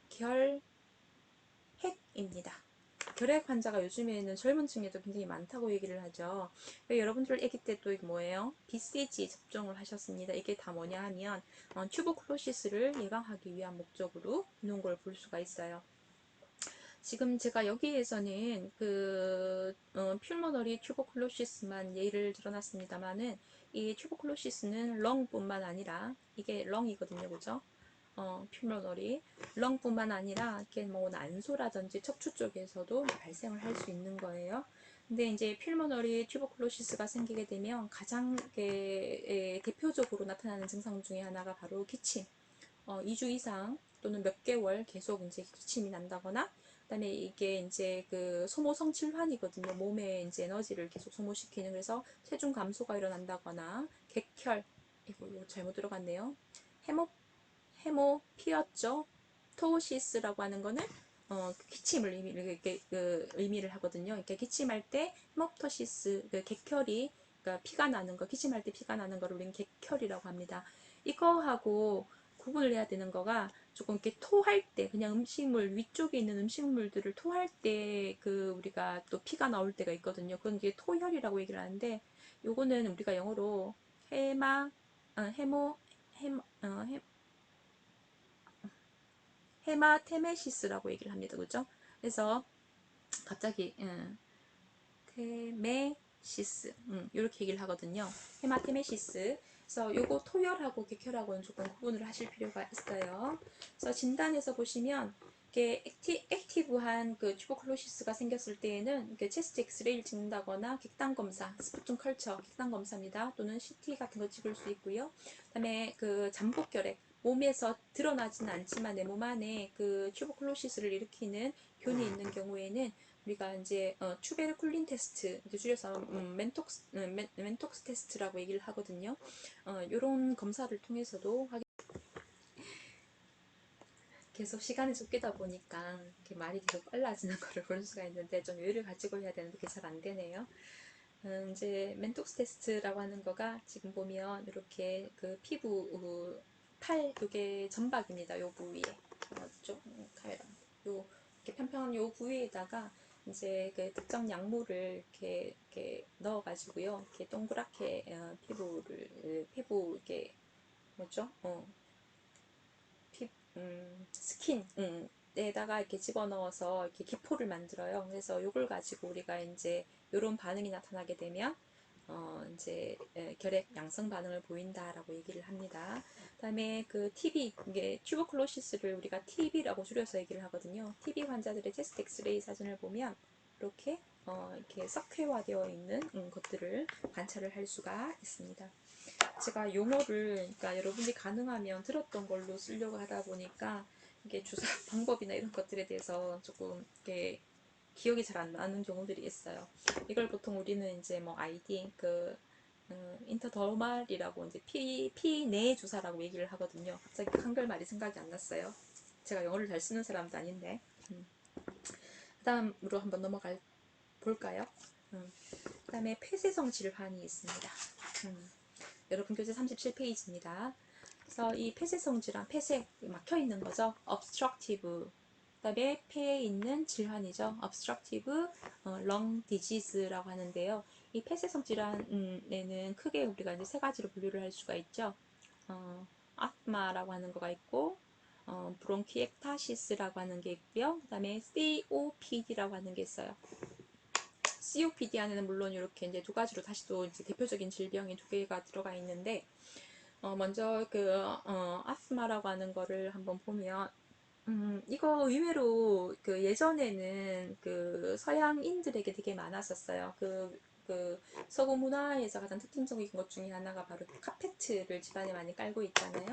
폐결핵입니다. 결핵 환자가 요즘에는 젊은 층에도 굉장히 많다고 얘기를 하죠. 여러분들 아기 때 또 이거 뭐예요? BCG 접종을 하셨습니다. 이게 다 뭐냐 하면 튜버클로시스를 예방하기 위한 목적으로 있는 걸 볼 수가 있어요. 지금 제가 여기에서는 그 퓨머너리 튜버클로시스만 예를 들어놨습니다만은 이 튜버클로시스는 렁뿐만 아니라 이게 렁이거든요, 그죠? 퓨머너리 렁뿐만 아니라 이렇게 뭐 난소라든지 척추 쪽에서도 발생을 할 수 있는 거예요. 근데 이제 퓰모너리 튜버클로시스가 생기게 되면 가장 대표적으로 나타나는 증상 중에 하나가 바로 기침. 2주 이상 또는 몇 개월 계속 이제 기침이 난다거나, 그다음에 이게 이제 그 소모성 질환이거든요. 몸에 이제 에너지를 계속 소모시키는. 그래서 체중 감소가 일어난다거나, 객혈, 이거 잘못 들어갔네요. 헤모피었죠. 토시스라고 하는 거는 기침을 의미를 하거든요. 이렇게 기침할 때 헤모토시스, 그 객혈이, 그러니까 피가 나는 거, 기침할 때 피가 나는 거를 우리는 객혈이라고 합니다. 이거하고 구분을 해야 되는 거가, 조금 이렇게 토할 때, 그냥 음식물 위쪽에 있는 음식물들을 토할 때 그 우리가 또 피가 나올 때가 있거든요. 그건 이게 토혈이라고 얘기를 하는데, 요거는 우리가 영어로 헤마 헤모 헤모 헤마테메시스라고 얘기를 합니다. 그죠? 그래서 갑자기 테메시스 이렇게 얘기를 하거든요. 헤마테메시스. 그래서 요거 토혈하고 객혈하고는 조금 구분을 하실 필요가 있어요. 그래서 진단에서 보시면 이게 액티브한 그 튜버클로시스가 생겼을 때에는 이렇게 체스트 엑스레이를 찍는다거나 객단 검사, 스푸튼 컬처 객단 검사입니다. 또는 CT 같은 거 찍을 수 있고요. 그다음에 그 잠복결핵, 몸에서 드러나지는 않지만 내 몸 안에 그 튜버클로시스를 일으키는 균이 있는 경우에는 우리가 이제 튜베르쿨린 테스트, 줄여서 멘톡스 테스트라고 얘기를 하거든요. 이런 검사를 통해서도 계속 시간이 쫓기다 보니까 이렇게 말이 계속 빨라지는 거를 볼 수가 있는데, 좀 여유를 가지고 해야 되는데 그게 잘 안 되네요. 이제 멘톡스 테스트라고 하는 거가 지금 보면 이렇게 그 피부 팔 요게 점박입니다. 요 부위에 좀 카메라 요 이렇게 편편한 요 부위에다가 이제 그 특정 약물을 이렇게 넣어가지고요, 이렇게 동그랗게 피부 이렇게 뭐죠? 스킨 에다가 이렇게 집어넣어서 이렇게 기포를 만들어요. 그래서 이걸 가지고 우리가 이제 이런 반응이 나타나게 되면 이제 결핵 양성 반응을 보인다라고 얘기를 합니다. 그다음에 그 TB, 이게 튜버클로시스를 우리가 TB라고 줄여서 얘기를 하거든요. TB 환자들의 체스트 엑스레이 사진을 보면 이렇게 석회화되어 있는 것들을 관찰을 할 수가 있습니다. 제가 용어를, 그러니까 여러분이 가능하면 들었던 걸로 쓰려고 하다 보니까 이게 주사 방법이나 이런 것들에 대해서 조금 이렇게 기억이 잘 안 나는 경우들이 있어요. 이걸 보통 우리는 이제 뭐 아이디 인터더말이라고 이제 피내 주사라고 얘기를 하거든요. 갑자기 한글말이 생각이 안 났어요. 제가 영어를 잘 쓰는 사람도 아닌데. 그다음으로 한번 넘어가 볼까요? 그다음에 폐쇄성 질환이 있습니다. 여러분 교재 37페이지입니다. 그래서 이 폐쇄성 질환, 폐쇄 막혀 있는 거죠. obstructive. 그다음에 폐에 있는 질환이죠. obstructive lung disease라고 하는데요. 이 폐쇄성 질환에는 크게 우리가 이제 세 가지로 분류를 할 수가 있죠. 아스마라고 하는 거가 있고, 브론키եկ타시스라고 하는 게 있고요. 그다음에 COPD라고 하는 게 있어요. COPD 안에는 물론 이렇게 이제 두 가지로 다시 또 이제 대표적인 질병이 두 개가 들어가 있는데, 먼저 그 아스마라고 하는 거를 한번 보면, 이거 의외로 그 예전에는 그 서양인들에게 되게 많았었어요. 그 서구 문화에서 가장 특징적인 것 중에 하나가 바로 카페트를 집안에 많이 깔고 있잖아요.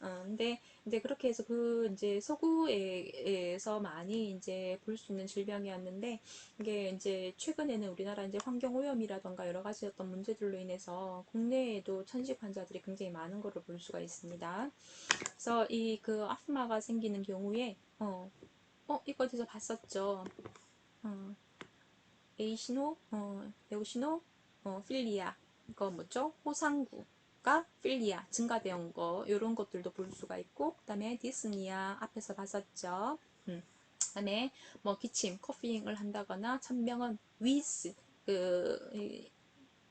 근데 이제 그렇게 해서 그 이제 서구에서 많이 이제 볼 수 있는 질병이었는데, 이게 이제 최근에는 우리나라 이제 환경 오염이라던가 여러 가지 어떤 문제들로 인해서 국내에도 천식 환자들이 굉장히 많은 것을 볼 수가 있습니다. 그래서 이 그 아스마가 생기는 경우에 이거 어디서 봤었죠. 에오시노 필리아, 이거 뭐죠? 호상구가 필리아 증가되는 거, 이런 것들도 볼 수가 있고, 그다음에 디스니아 앞에서 봤었죠. 그다음에 뭐 기침, 커피잉을 한다거나, 천명은 위스,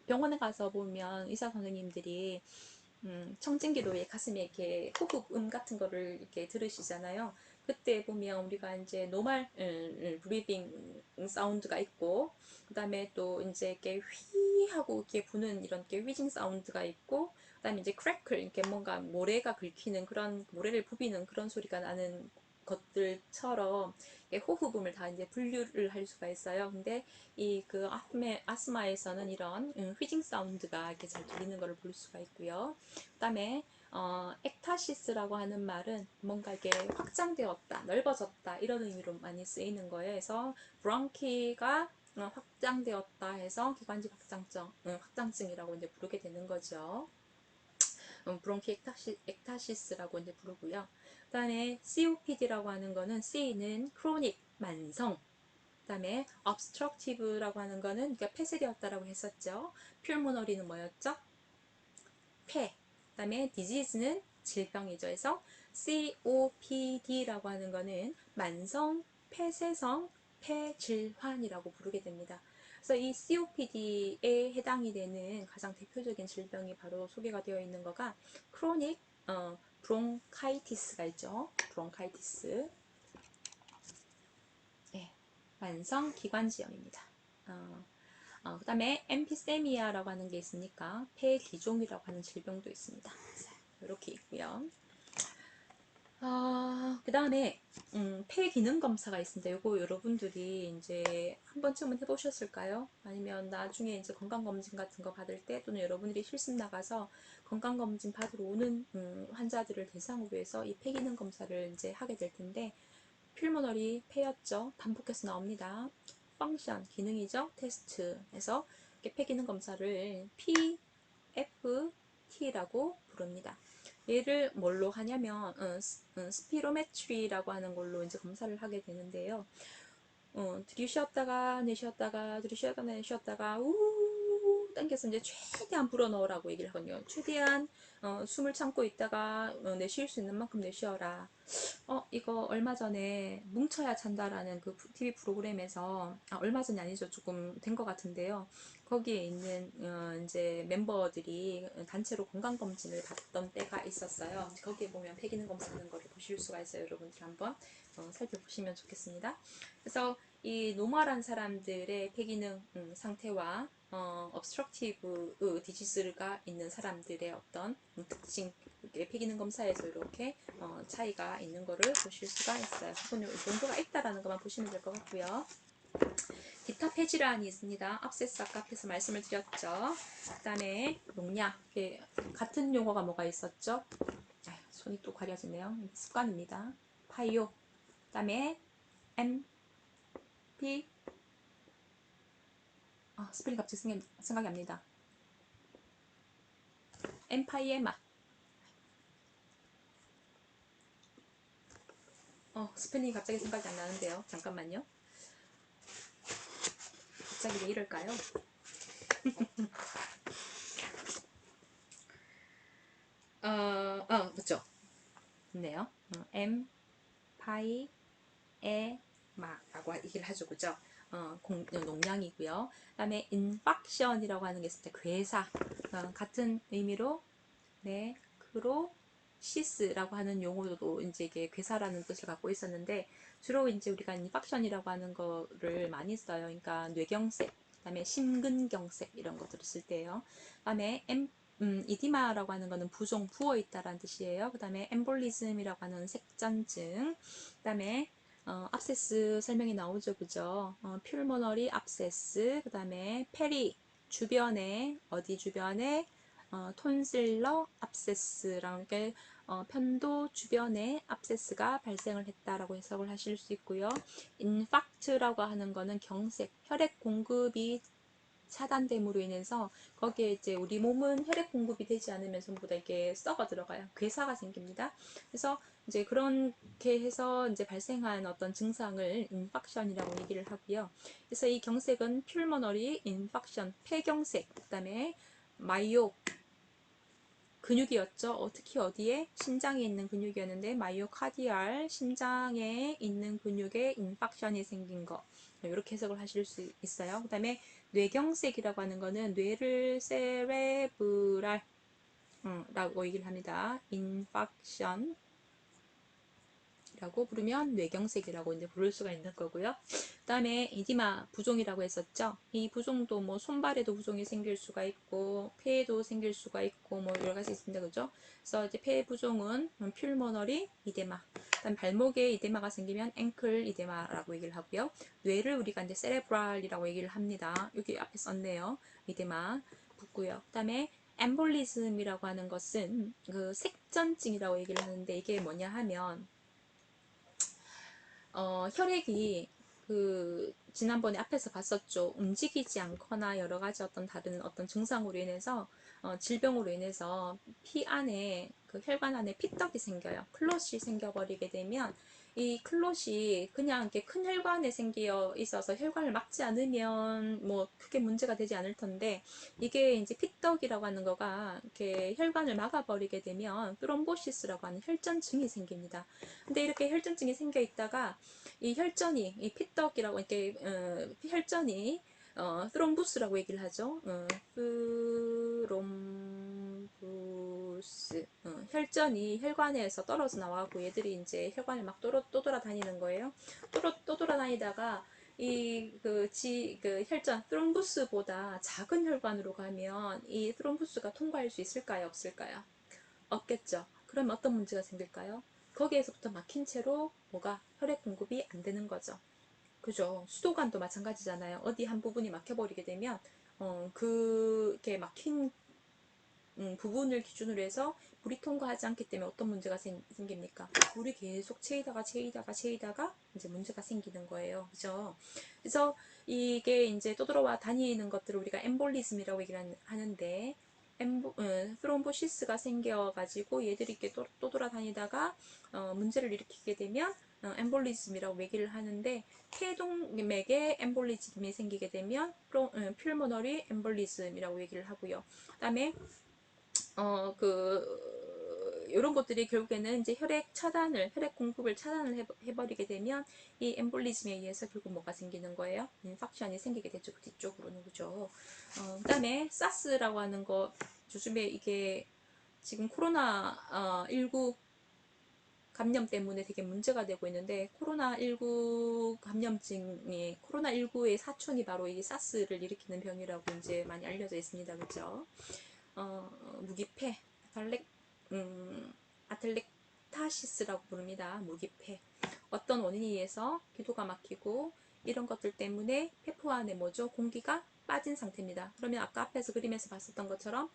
병원에 가서 보면 의사 선생님들이 청진기로 가슴에 이렇게 호흡음 같은 거를 이렇게 들으시잖아요. 그때 보면 우리가 이제 노말 브리딩 사운드가 있고, 그 다음에 또 이제 이렇게 휘 하고 이렇게 부는 이런 게 휘징 사운드가 있고, 그 다음에 이제 크래클, 이렇게 뭔가 모래가 긁히는 그런, 모래를 부비는 그런 소리가 나는 것들처럼 호흡음을 다 이제 분류를 할 수가 있어요. 근데 이 그 아스마에서는 이런 휘징 사운드가 이렇게 잘 들리는 것을 볼 수가 있고요. 그다음에 엑타시스라고 하는 말은 뭔가 이게 확장되었다, 넓어졌다 이런 의미로 많이 쓰이는 거예요. 그래서 브론키가 확장되었다 해서 기관지 확장증이라고 이제 부르게 되는 거죠. 브론키 엑타시스라고 이제 부르고요. 그 다음에 COPD라고 하는 거는 C는 크로닉 만성, 그 다음에 obstructive라고 하는 거는 그러니까 폐쇄되었다라고 했었죠. pulmonary는 뭐였죠? 폐. 그 다음에 disease는 질병이죠. 그래서 COPD라고 하는 거는 만성 폐쇄성 폐질환이라고 부르게 됩니다. 그래서 이 COPD에 해당이 되는 가장 대표적인 질병이 바로 소개가 되어 있는 거가 크로닉 브론카이티스가 있죠. 브론카이티스. 네, 만성 기관지염입니다. 그 다음에 엠피세미아라고 하는 게 있으니까 폐기종이라고 하는 질병도 있습니다. 이렇게 있고요. 그 다음에 폐 기능 검사가 있습니다. 요거 여러분들이 이제 한 번쯤은 해보셨을까요? 아니면 나중에 이제 건강검진 같은 거 받을 때 또는 여러분들이 실습 나가서 건강검진 받으러 오는 환자들을 대상으로 해서 이 폐 기능 검사를 이제 하게 될 텐데, 퓰모너리 폐였죠. 반복해서 나옵니다. 펑션 기능이죠. 테스트에서 폐 기능 검사를 PFT라고 부릅니다. 얘를 뭘로 하냐면 스피로메트리라고 하는 걸로 이제 검사를 하게 되는데요. 들이쉬었다가 내쉬었다가 들이쉬었다가 내쉬었다가 우 당겨서 이제 최대한 불어넣으라고 얘기를 하거든요. 최대한 숨을 참고 있다가 내쉴 수 있는 만큼 내쉬어라. 이거 얼마 전에 뭉쳐야 찬다라는 그 TV 프로그램에서, 얼마 전이 아니죠. 조금 된 것 같은데요. 거기에 있는, 이제 멤버들이 단체로 건강검진을 받던 때가 있었어요. 거기에 보면 폐기능 검사하는 거를 보실 수가 있어요. 여러분들 한번 살펴보시면 좋겠습니다. 그래서 이 노멀한 사람들의 폐기능 상태와 obstructive disease가 있는 사람들의 어떤 특징, 폐기능 검사에서 이렇게 차이가 있는 거를 보실 수가 있어요. 이 정도가 있다라는 것만 보시면 될 것 같고요. 기타 폐질환이 있습니다. 압세스 아까 앞에서 말씀을 드렸죠. 그 다음에 용량, 같은 용어가 뭐가 있었죠? 손이 또 가려지네요. 습관입니다. 파이오, 그 다음에 MP, 스펠링 갑자기 생각이 안 납니다. 엠파이에마. 스펠링이 갑자기 생각이 안 나는데요. 잠깐만요. 갑자기 왜 이럴까요? 그렇죠. 좋네요. 파이, 에, 마라고 얘기를 하죠. 그죠? 농량이고요. 그 다음에 인팍션이라고 하는 게 있을 때 괴사. 같은 의미로, 네, 크로시스라고 하는 용어도 이제 이게 괴사라는 뜻을 갖고 있었는데, 주로 이제 우리가 인팍션이라고 하는 거를 많이 써요. 그러니까 뇌경색, 그 다음에 심근경색 이런 것들을 쓸 때요. 그 다음에 이디마라고 하는 거는 부종, 부어있다라는 뜻이에요. 그 다음에 엠볼리즘이라고 하는 색전증, 그 다음에 압세스 설명이 나오죠. 그죠? 퓰모너리 압세스, 그 다음에 페리, 주변에, 어디 주변에, 톤실러 압세스라고 이렇게 편도 주변에 압세스가 발생을 했다라고 해석을 하실 수 있고요. 인팍트라고 하는 거는 경색, 혈액 공급이 차단됨으로 인해서 거기에 이제 우리 몸은 혈액 공급이 되지 않으면 전부 다 이게 썩어 들어가요. 괴사가 생깁니다. 그래서 이제 그렇게 해서 이제 발생한 어떤 증상을 인팍션이라고 얘기를 하고요. 그래서 이 경색은 퓰모너리 인팍션, 폐경색, 그다음에 마이오 근육이었죠. 특히 어디에? 심장에 있는 근육이었는데 마이오카디알, 심장에 있는 근육에 인팍션이 생긴 거. 이렇게 해석을 하실 수 있어요. 그 다음에 뇌경색이라고 하는 거는 뇌를 세레브랄 라고 얘기를 합니다. 인팍션 라고 부르면 뇌경색이라고 이제 부를 수가 있는 거고요. 그 다음에 이디마 부종이라고 했었죠. 이 부종도 뭐 손발에도 부종이 생길 수가 있고 폐에도 생길 수가 있고 뭐 여러 가지 있습니다. 그죠? 그래서 이제 폐 부종은 퓰모너리 이데마, 그다음 발목에 이데마가 생기면 앵클 이데마라고 얘기를 하고요. 뇌를 우리가 이제 세레브랄이라고 얘기를 합니다. 여기 앞에 썼네요. 이데마 붙고요. 그다음에 엠볼리즘이라고 하는 것은 그 색전증이라고 얘기를 하는데 이게 뭐냐 하면 혈액이 그 지난번에 앞에서 봤었죠. 움직이지 않거나 여러 가지 어떤 다른 어떤 증상으로 인해서 질병으로 인해서 피 안에 그 혈관 안에 피떡이 생겨요. 클롯이 생겨버리게 되면 이 클롯이 그냥 이렇게 큰 혈관에 생겨 있어서 혈관을 막지 않으면 뭐 크게 문제가 되지 않을 텐데 이게 이제 피떡이라고 하는 거가 이렇게 혈관을 막아버리게 되면 트롬보시스라고 하는 혈전증이 생깁니다. 근데 이렇게 혈전증이 생겨 있다가 이 혈전이 이 피떡이라고 이렇게 혈전이 트롬부스라고 얘기를 하죠. 트롬부스 혈전이 혈관에서 떨어져 나와고 얘들이 이제 혈관을 막 떠돌아다니는 거예요. 떠돌아다니다가 그 혈전 트롬부스보다 작은 혈관으로 가면 이 트롬부스가 통과할 수 있을까요? 없을까요? 없겠죠. 그럼 어떤 문제가 생길까요? 거기에서부터 막힌 채로 뭐가 혈액 공급이 안 되는 거죠. 그죠? 수도관도 마찬가지잖아요. 어디 한 부분이 막혀버리게 되면 그게 막힌 부분을 기준으로 해서 물이 통과하지 않기 때문에 어떤 문제가 생깁니까? 물이 계속 채이다가 이제 문제가 생기는 거예요. 그죠? 그래서 이게 이제 떠돌아와 다니는 것들을 우리가 엠볼리즘이라고 얘기를 하는데 트롬보시스가 생겨가지고 얘들이 이렇게 또 돌아다니다가 문제를 일으키게 되면 엠볼리즘이라고 얘기를 하는데 폐동맥에 엠볼리즘이 생기게 되면 퓰모너리 엠볼리즘이라고 얘기를 하고요. 그다음에 이런 것들이 결국에는 이제 혈액 공급을 차단을 해버리게 되면 이 엠볼리즘에 의해서 결국 뭐가 생기는 거예요? 인팍션이 생기게 되죠. 그 뒤쪽으로는. 그죠? 그 다음에 사스라고 하는 거, 요즘에 이게 지금 코로나19 감염 때문에 되게 문제가 되고 있는데, 코로나19 감염증이, 코로나19의 사촌이 바로 이 사스를 일으키는 병이라고 이제 많이 알려져 있습니다. 그죠? 무기폐, 아틀렉타시스라고 부릅니다. 무기폐. 어떤 원인에 의해서 기도가 막히고 이런 것들 때문에 폐포 안에 뭐죠? 공기가 빠진 상태입니다. 그러면 아까 앞에서 그림에서 봤었던 것처럼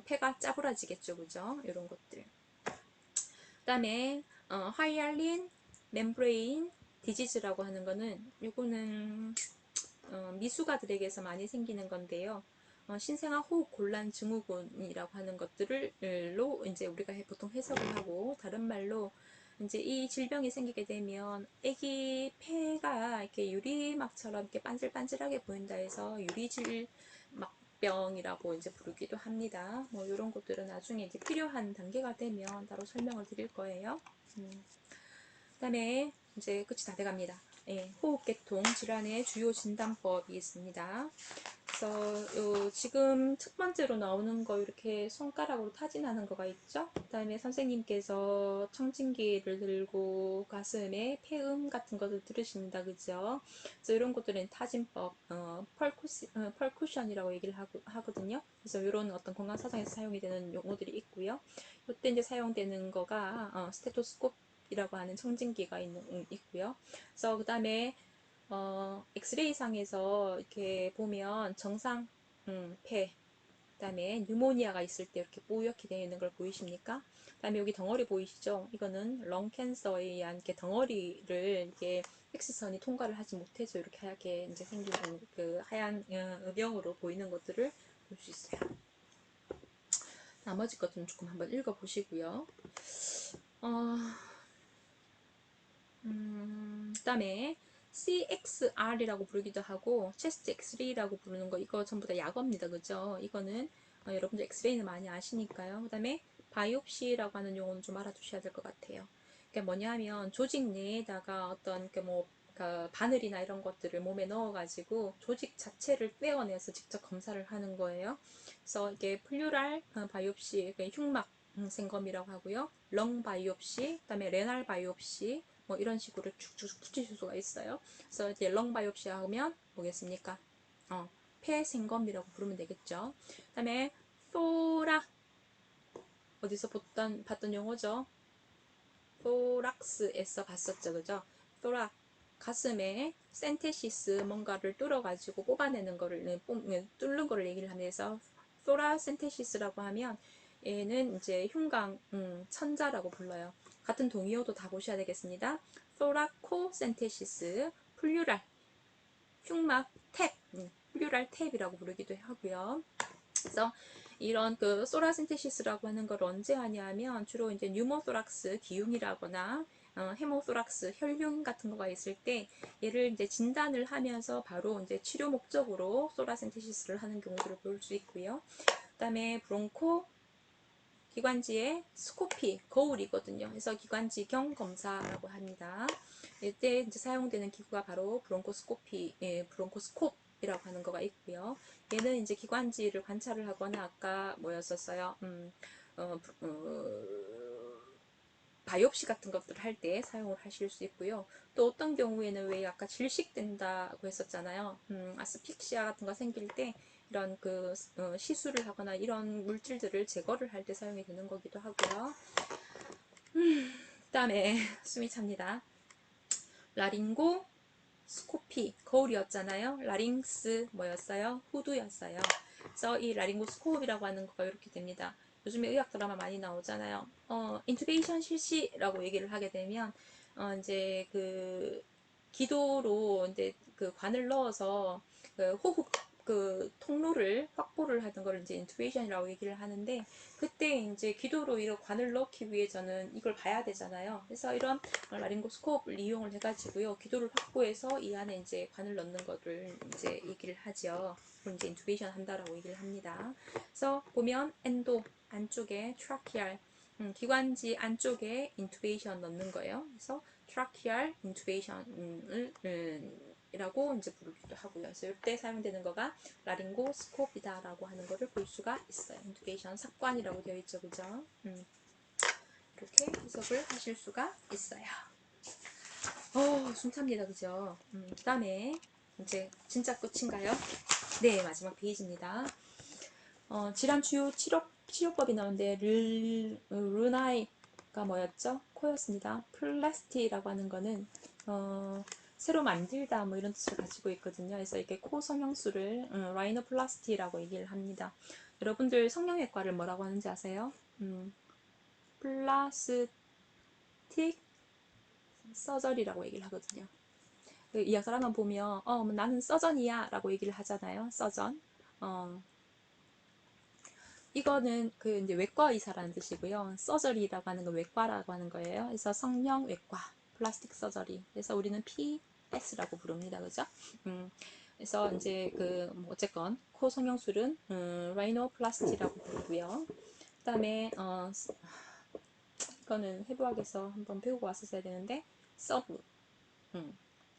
폐가 짜부라지겠죠. 그죠? 이런 것들. 그 다음에 하이알린 멤브레인 디지즈라고 하는 거는 요거는 미숙아들에게서 많이 생기는 건데요. 신생아 호흡 곤란 증후군이라고 하는 것들로 이제 우리가 보통 해석을 하고, 다른 말로 이제 이 질병이 생기게 되면 아기 폐가 이렇게 유리막처럼 이렇게 반질반질하게 보인다 해서 유리질막병이라고 이제 부르기도 합니다. 뭐 이런 것들은 나중에 이제 필요한 단계가 되면 따로 설명을 드릴 거예요. 그다음에 이제 끝이 다 돼갑니다. 예, 호흡계통 질환의 주요 진단법이 있습니다. 그래서 지금 첫 번째로 나오는 거 이렇게 손가락으로 타진하는 거가 있죠. 그다음에 선생님께서 청진기를 들고 가슴에 폐음 같은 것을 들으십니다. 그죠? 그래서 이런 것들은 타진법, 펄쿠션이라고 얘기를 하거든요. 그래서 이런 어떤 건강 사정에서 사용이 되는 용어들이 있고요. 이때 이제 사용되는 거가 스테토스코프 이라고 하는 청진기가 있고요. 그래서 그 다음에 엑스레이 상에서 이렇게 보면 정상 폐, 그 다음에 뉴모니아가 있을 때 이렇게 뿌옇게 되어 있는 걸 보이십니까? 그 다음에 여기 덩어리 보이시죠? 이거는 렁 캔서에 의한 이렇게 덩어리를 이렇게 X선이 통과를 하지 못해서 이렇게 하얗게 이제 생기는 그 하얀 음영으로 보이는 것들을 볼 수 있어요. 나머지 것들은 조금 한번 읽어 보시고요. 그 다음에 CXR이라고 부르기도 하고 체스트 엑스레이라고 부르는 거, 이거 전부 다 약어입니다. 그죠? 이거는 여러분들 엑스레이는 많이 아시니까요. 그 다음에 바이옵시라고 하는 용어는 좀 알아두셔야 될 것 같아요. 그게 뭐냐면 조직 내에다가 어떤 그 바늘이나 이런 것들을 몸에 넣어가지고 조직 자체를 떼어내서 직접 검사를 하는 거예요. 그래서 이게 플류랄 바이옵시, 흉막 생검이라고 하고요. 렁 바이옵시, 그다음에 레날 바이옵시, 뭐 이런 식으로 쭉쭉 붙이실 수가 있어요. 그래서 이제 렁 바이옵시 하면 뭐겠습니까? 폐 생검이라고 부르면 되겠죠. 그다음에 소라, 어디서 봤던 용어죠? thorax에서 봤었죠, 그죠? thorax, 가슴에 센테시스 뭔가를 뚫어가지고 뽑아내는 거를, 뚫는 거를 얘기를 하면서 thoracenthesis라고 하면 얘는 이제 흉강, 천자라고 불러요. 같은 동의어도 다 보셔야 되겠습니다. thoracocentesis, 플류랄, 흉막 탭, 플류랄 탭이라고 부르기도 하고요. 그래서 이런 그 소라신테시스라고 하는 걸 언제 하냐면 주로 이제 뉴모토락스 기흉이라거나 헤모토락스 혈흉 같은 거가 있을 때 얘를 이제 진단을 하면서 바로 이제 치료 목적으로 소라신테시스를 하는 경우들을 볼 수 있고요. 그다음에 브론코 기관지의 스코피 거울이거든요. 그래서 기관지경 검사라고 합니다. 이때 이제 사용되는 기구가 바로 브론코스코피, 브론코스콥이라고 하는 거가 있고요. 얘는 이제 기관지를 관찰을 하거나 아까 뭐였었어요? 바이옵시 같은 것들을 할 때 사용을 하실 수 있고요. 또 어떤 경우에는 왜 아까 질식된다고 했었잖아요. 아스픽시아 같은 거 생길 때 이런 그 시술을 하거나 이런 물질들을 제거를 할 때 사용이 되는 거기도 하고요. 그다음에 숨이 찹니다. 라링고 스코피 거울이었잖아요. 라링스 뭐였어요? 후두였어요. 그래서 이 라링고스코프이라고 하는 거가 이렇게 됩니다. 요즘에 의학 드라마 많이 나오잖아요. 인투베이션 실시라고 얘기를 하게 되면 이제 그 기도로 이제 그 관을 넣어서 그 호흡 그 통로를 확보를 하는 걸 이제 인투베이션이라고 얘기를 하는데 그때 이제 기도로 이런 관을 넣기 위해서는 이걸 봐야 되잖아요. 그래서 이런 라링고스코프를 이용을 해가지고요 기도를 확보해서 이 안에 이제 관을 넣는 거를 이제 얘기를 하죠. 그걸 이제 인투베이션 한다라고 얘기를 합니다. 그래서 보면 엔도 안쪽에 트라키알 기관지 안쪽에 인투베이션 넣는 거예요. 그래서 트라키알 인투베이션을 이라고 이제 부르기도 하고요. 그래서 이때 사용되는 거가 라링고스코피다라고 하는 거를 볼 수가 있어요. 인투베이션 삽관이라고 되어 있죠, 그죠? 이렇게 해석을 하실 수가 있어요. 숨찹니다, 그죠? 그 다음에 이제 진짜 끝인가요? 네, 마지막 페이지입니다. 질환 주요 치료법이 나오는데 르나이가 뭐였죠? 코였습니다. 플라스티라고 하는 거는 새로 만들다 뭐 이런 뜻을 가지고 있거든요. 그래서 이렇게 코 성형수를 라이노플라스티라고 얘기를 합니다. 여러분들 성형외과를 뭐라고 하는지 아세요? 플라스틱 서저리라고 얘기를 하거든요. 이 약사라만 보면 나는 서전이야 라고 얘기를 하잖아요. 서전. 이거는 그 이제 외과 의사라는 뜻이고요. 서저리라고 하는 건 외과라고 하는 거예요. 그래서 성형외과, 플라스틱 서저리. 그래서 우리는 PS라고 부릅니다. 그죠? 그래서 이제 뭐 어쨌건 코 성형술은 라이노플라스티라고 부르고요. 그다음에 이거는 해부학에서 한번 배우고 왔었어야 되는데 서브.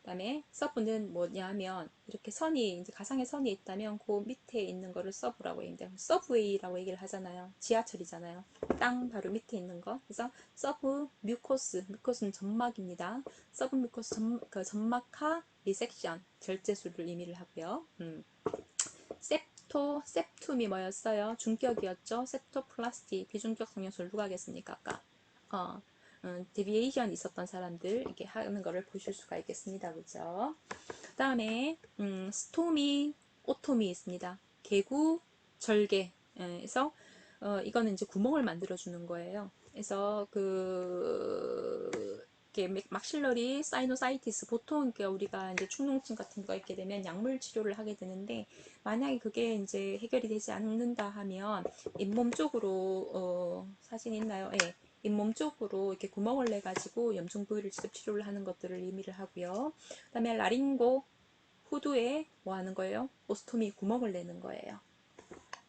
그다음에 서브는 뭐냐면 이렇게 선이 이제 가상의 선이 있다면 그 밑에 있는 거를 서브라고 얘기해요. 서브웨이라고 얘기를 하잖아요. 지하철이잖아요. 땅 바로 밑에 있는 거. 그래서 서브 뮤코스는 점막입니다. 서브 뮤코스 점막하 리섹션 절제술을 의미를 하고요. septum이 뭐였어요? 중격이었죠. septoplasty 비중격 성형술 누가 하겠습니까? 아까 데비에이션 있었던 사람들 이렇게 하는 거를 보실 수가 있겠습니다. 그죠? 그 다음에 스토미, 오토미 있습니다. 개구, 절개. 그래서 이거는 이제 구멍을 만들어 주는 거예요. 그래서 막실러리 사이노사이티스 보통 우리가 이제 축농증 같은 거 있게 되면 약물 치료를 하게 되는데 만약에 그게 이제 해결이 되지 않는다 하면 잇몸 쪽으로 사진 있나요? 예. 잇몸 쪽으로 이렇게 구멍을 내 가지고 염증 부위를 직접 치료를 하는 것들을 의미를 하고요. 그다음에 라링고 후두에 뭐 하는 거예요? 오스토미 구멍을 내는 거예요.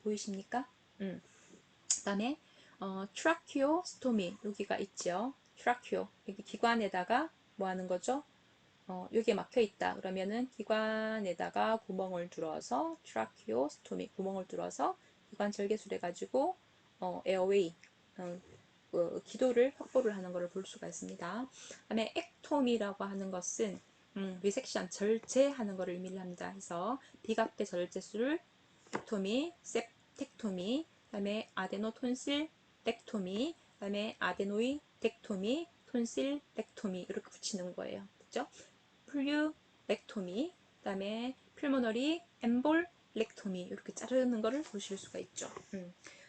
보이십니까? 그다음에 트라키오스토미 여기가 있죠. 트라키오 여기 기관에다가 뭐 하는 거죠? 여기에 막혀 있다. 그러면은 기관에다가 구멍을 뚫어서 트라키오스토미 구멍을 뚫어서 기관 절개술 해가지고 에어웨이 기도를 확보를 하는 것을 볼 수가 있습니다. 그다음에 액토미라고 하는 것은 리섹션 절제하는 것을 의미를 합니다. 그래서 비각대 절제술 액토미, septektomy, 그다음에 아데노톤실 렉토미, 그다음에 아데노이 덱토미, 톤실렉토미 이렇게 붙이는 거예요. 그죠? 플류렉토미, 그다음에 필모너리 엠볼렉토미 이렇게 자르는 거를 보실 수가 있죠.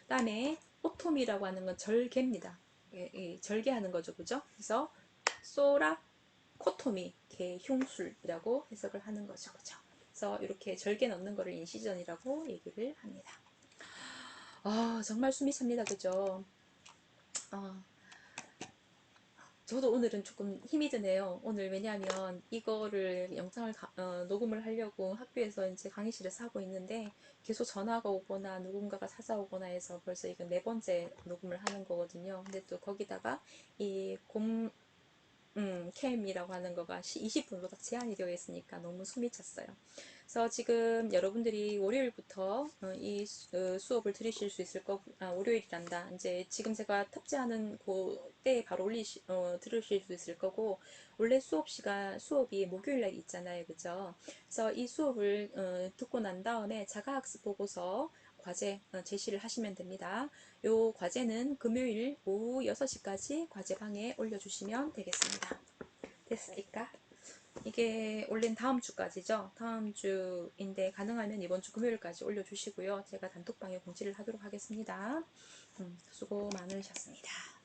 그다음에 오토미라고 하는 건 절개입니다. 절개하는 거죠, 그죠? 그래서 소라 코토미, 개흉술이라고 해석을 하는 거죠, 그죠? 그래서 이렇게 절개 넣는 거를 인시전이라고 얘기를 합니다. 정말 숨이 찹니다, 그죠? 저도 오늘은 조금 힘이 드네요. 오늘 왜냐하면 이거를 영상을 녹음을 하려고 학교에서 이제 강의실에서 하고 있는데 계속 전화가 오거나 누군가가 찾아오거나 해서 벌써 이거 4번째 녹음을 하는 거거든요. 근데 또 거기다가 이 캠이라고 하는 거가 20분으로 딱 제한이 되어 있으니까 너무 숨이 찼어요. 그래서 지금 여러분들이 월요일부터 이 수업을 들으실 수 있을 월요일이란다. 이제 지금 제가 탑재하는 그때에 바로 들으실 수 있을 거고, 원래 수업이 목요일날 있잖아요. 그죠? 그래서 이 수업을 듣고 난 다음에 자가학습 보고서 과제 제시를 하시면 됩니다. 요 과제는 금요일 오후 6시까지 과제방에 올려주시면 되겠습니다. 됐습니까? 이게 원래는 다음 주까지죠. 다음 주인데 가능하면 이번 주 금요일까지 올려주시고요. 제가 단톡방에 공지를 하도록 하겠습니다. 수고 많으셨습니다.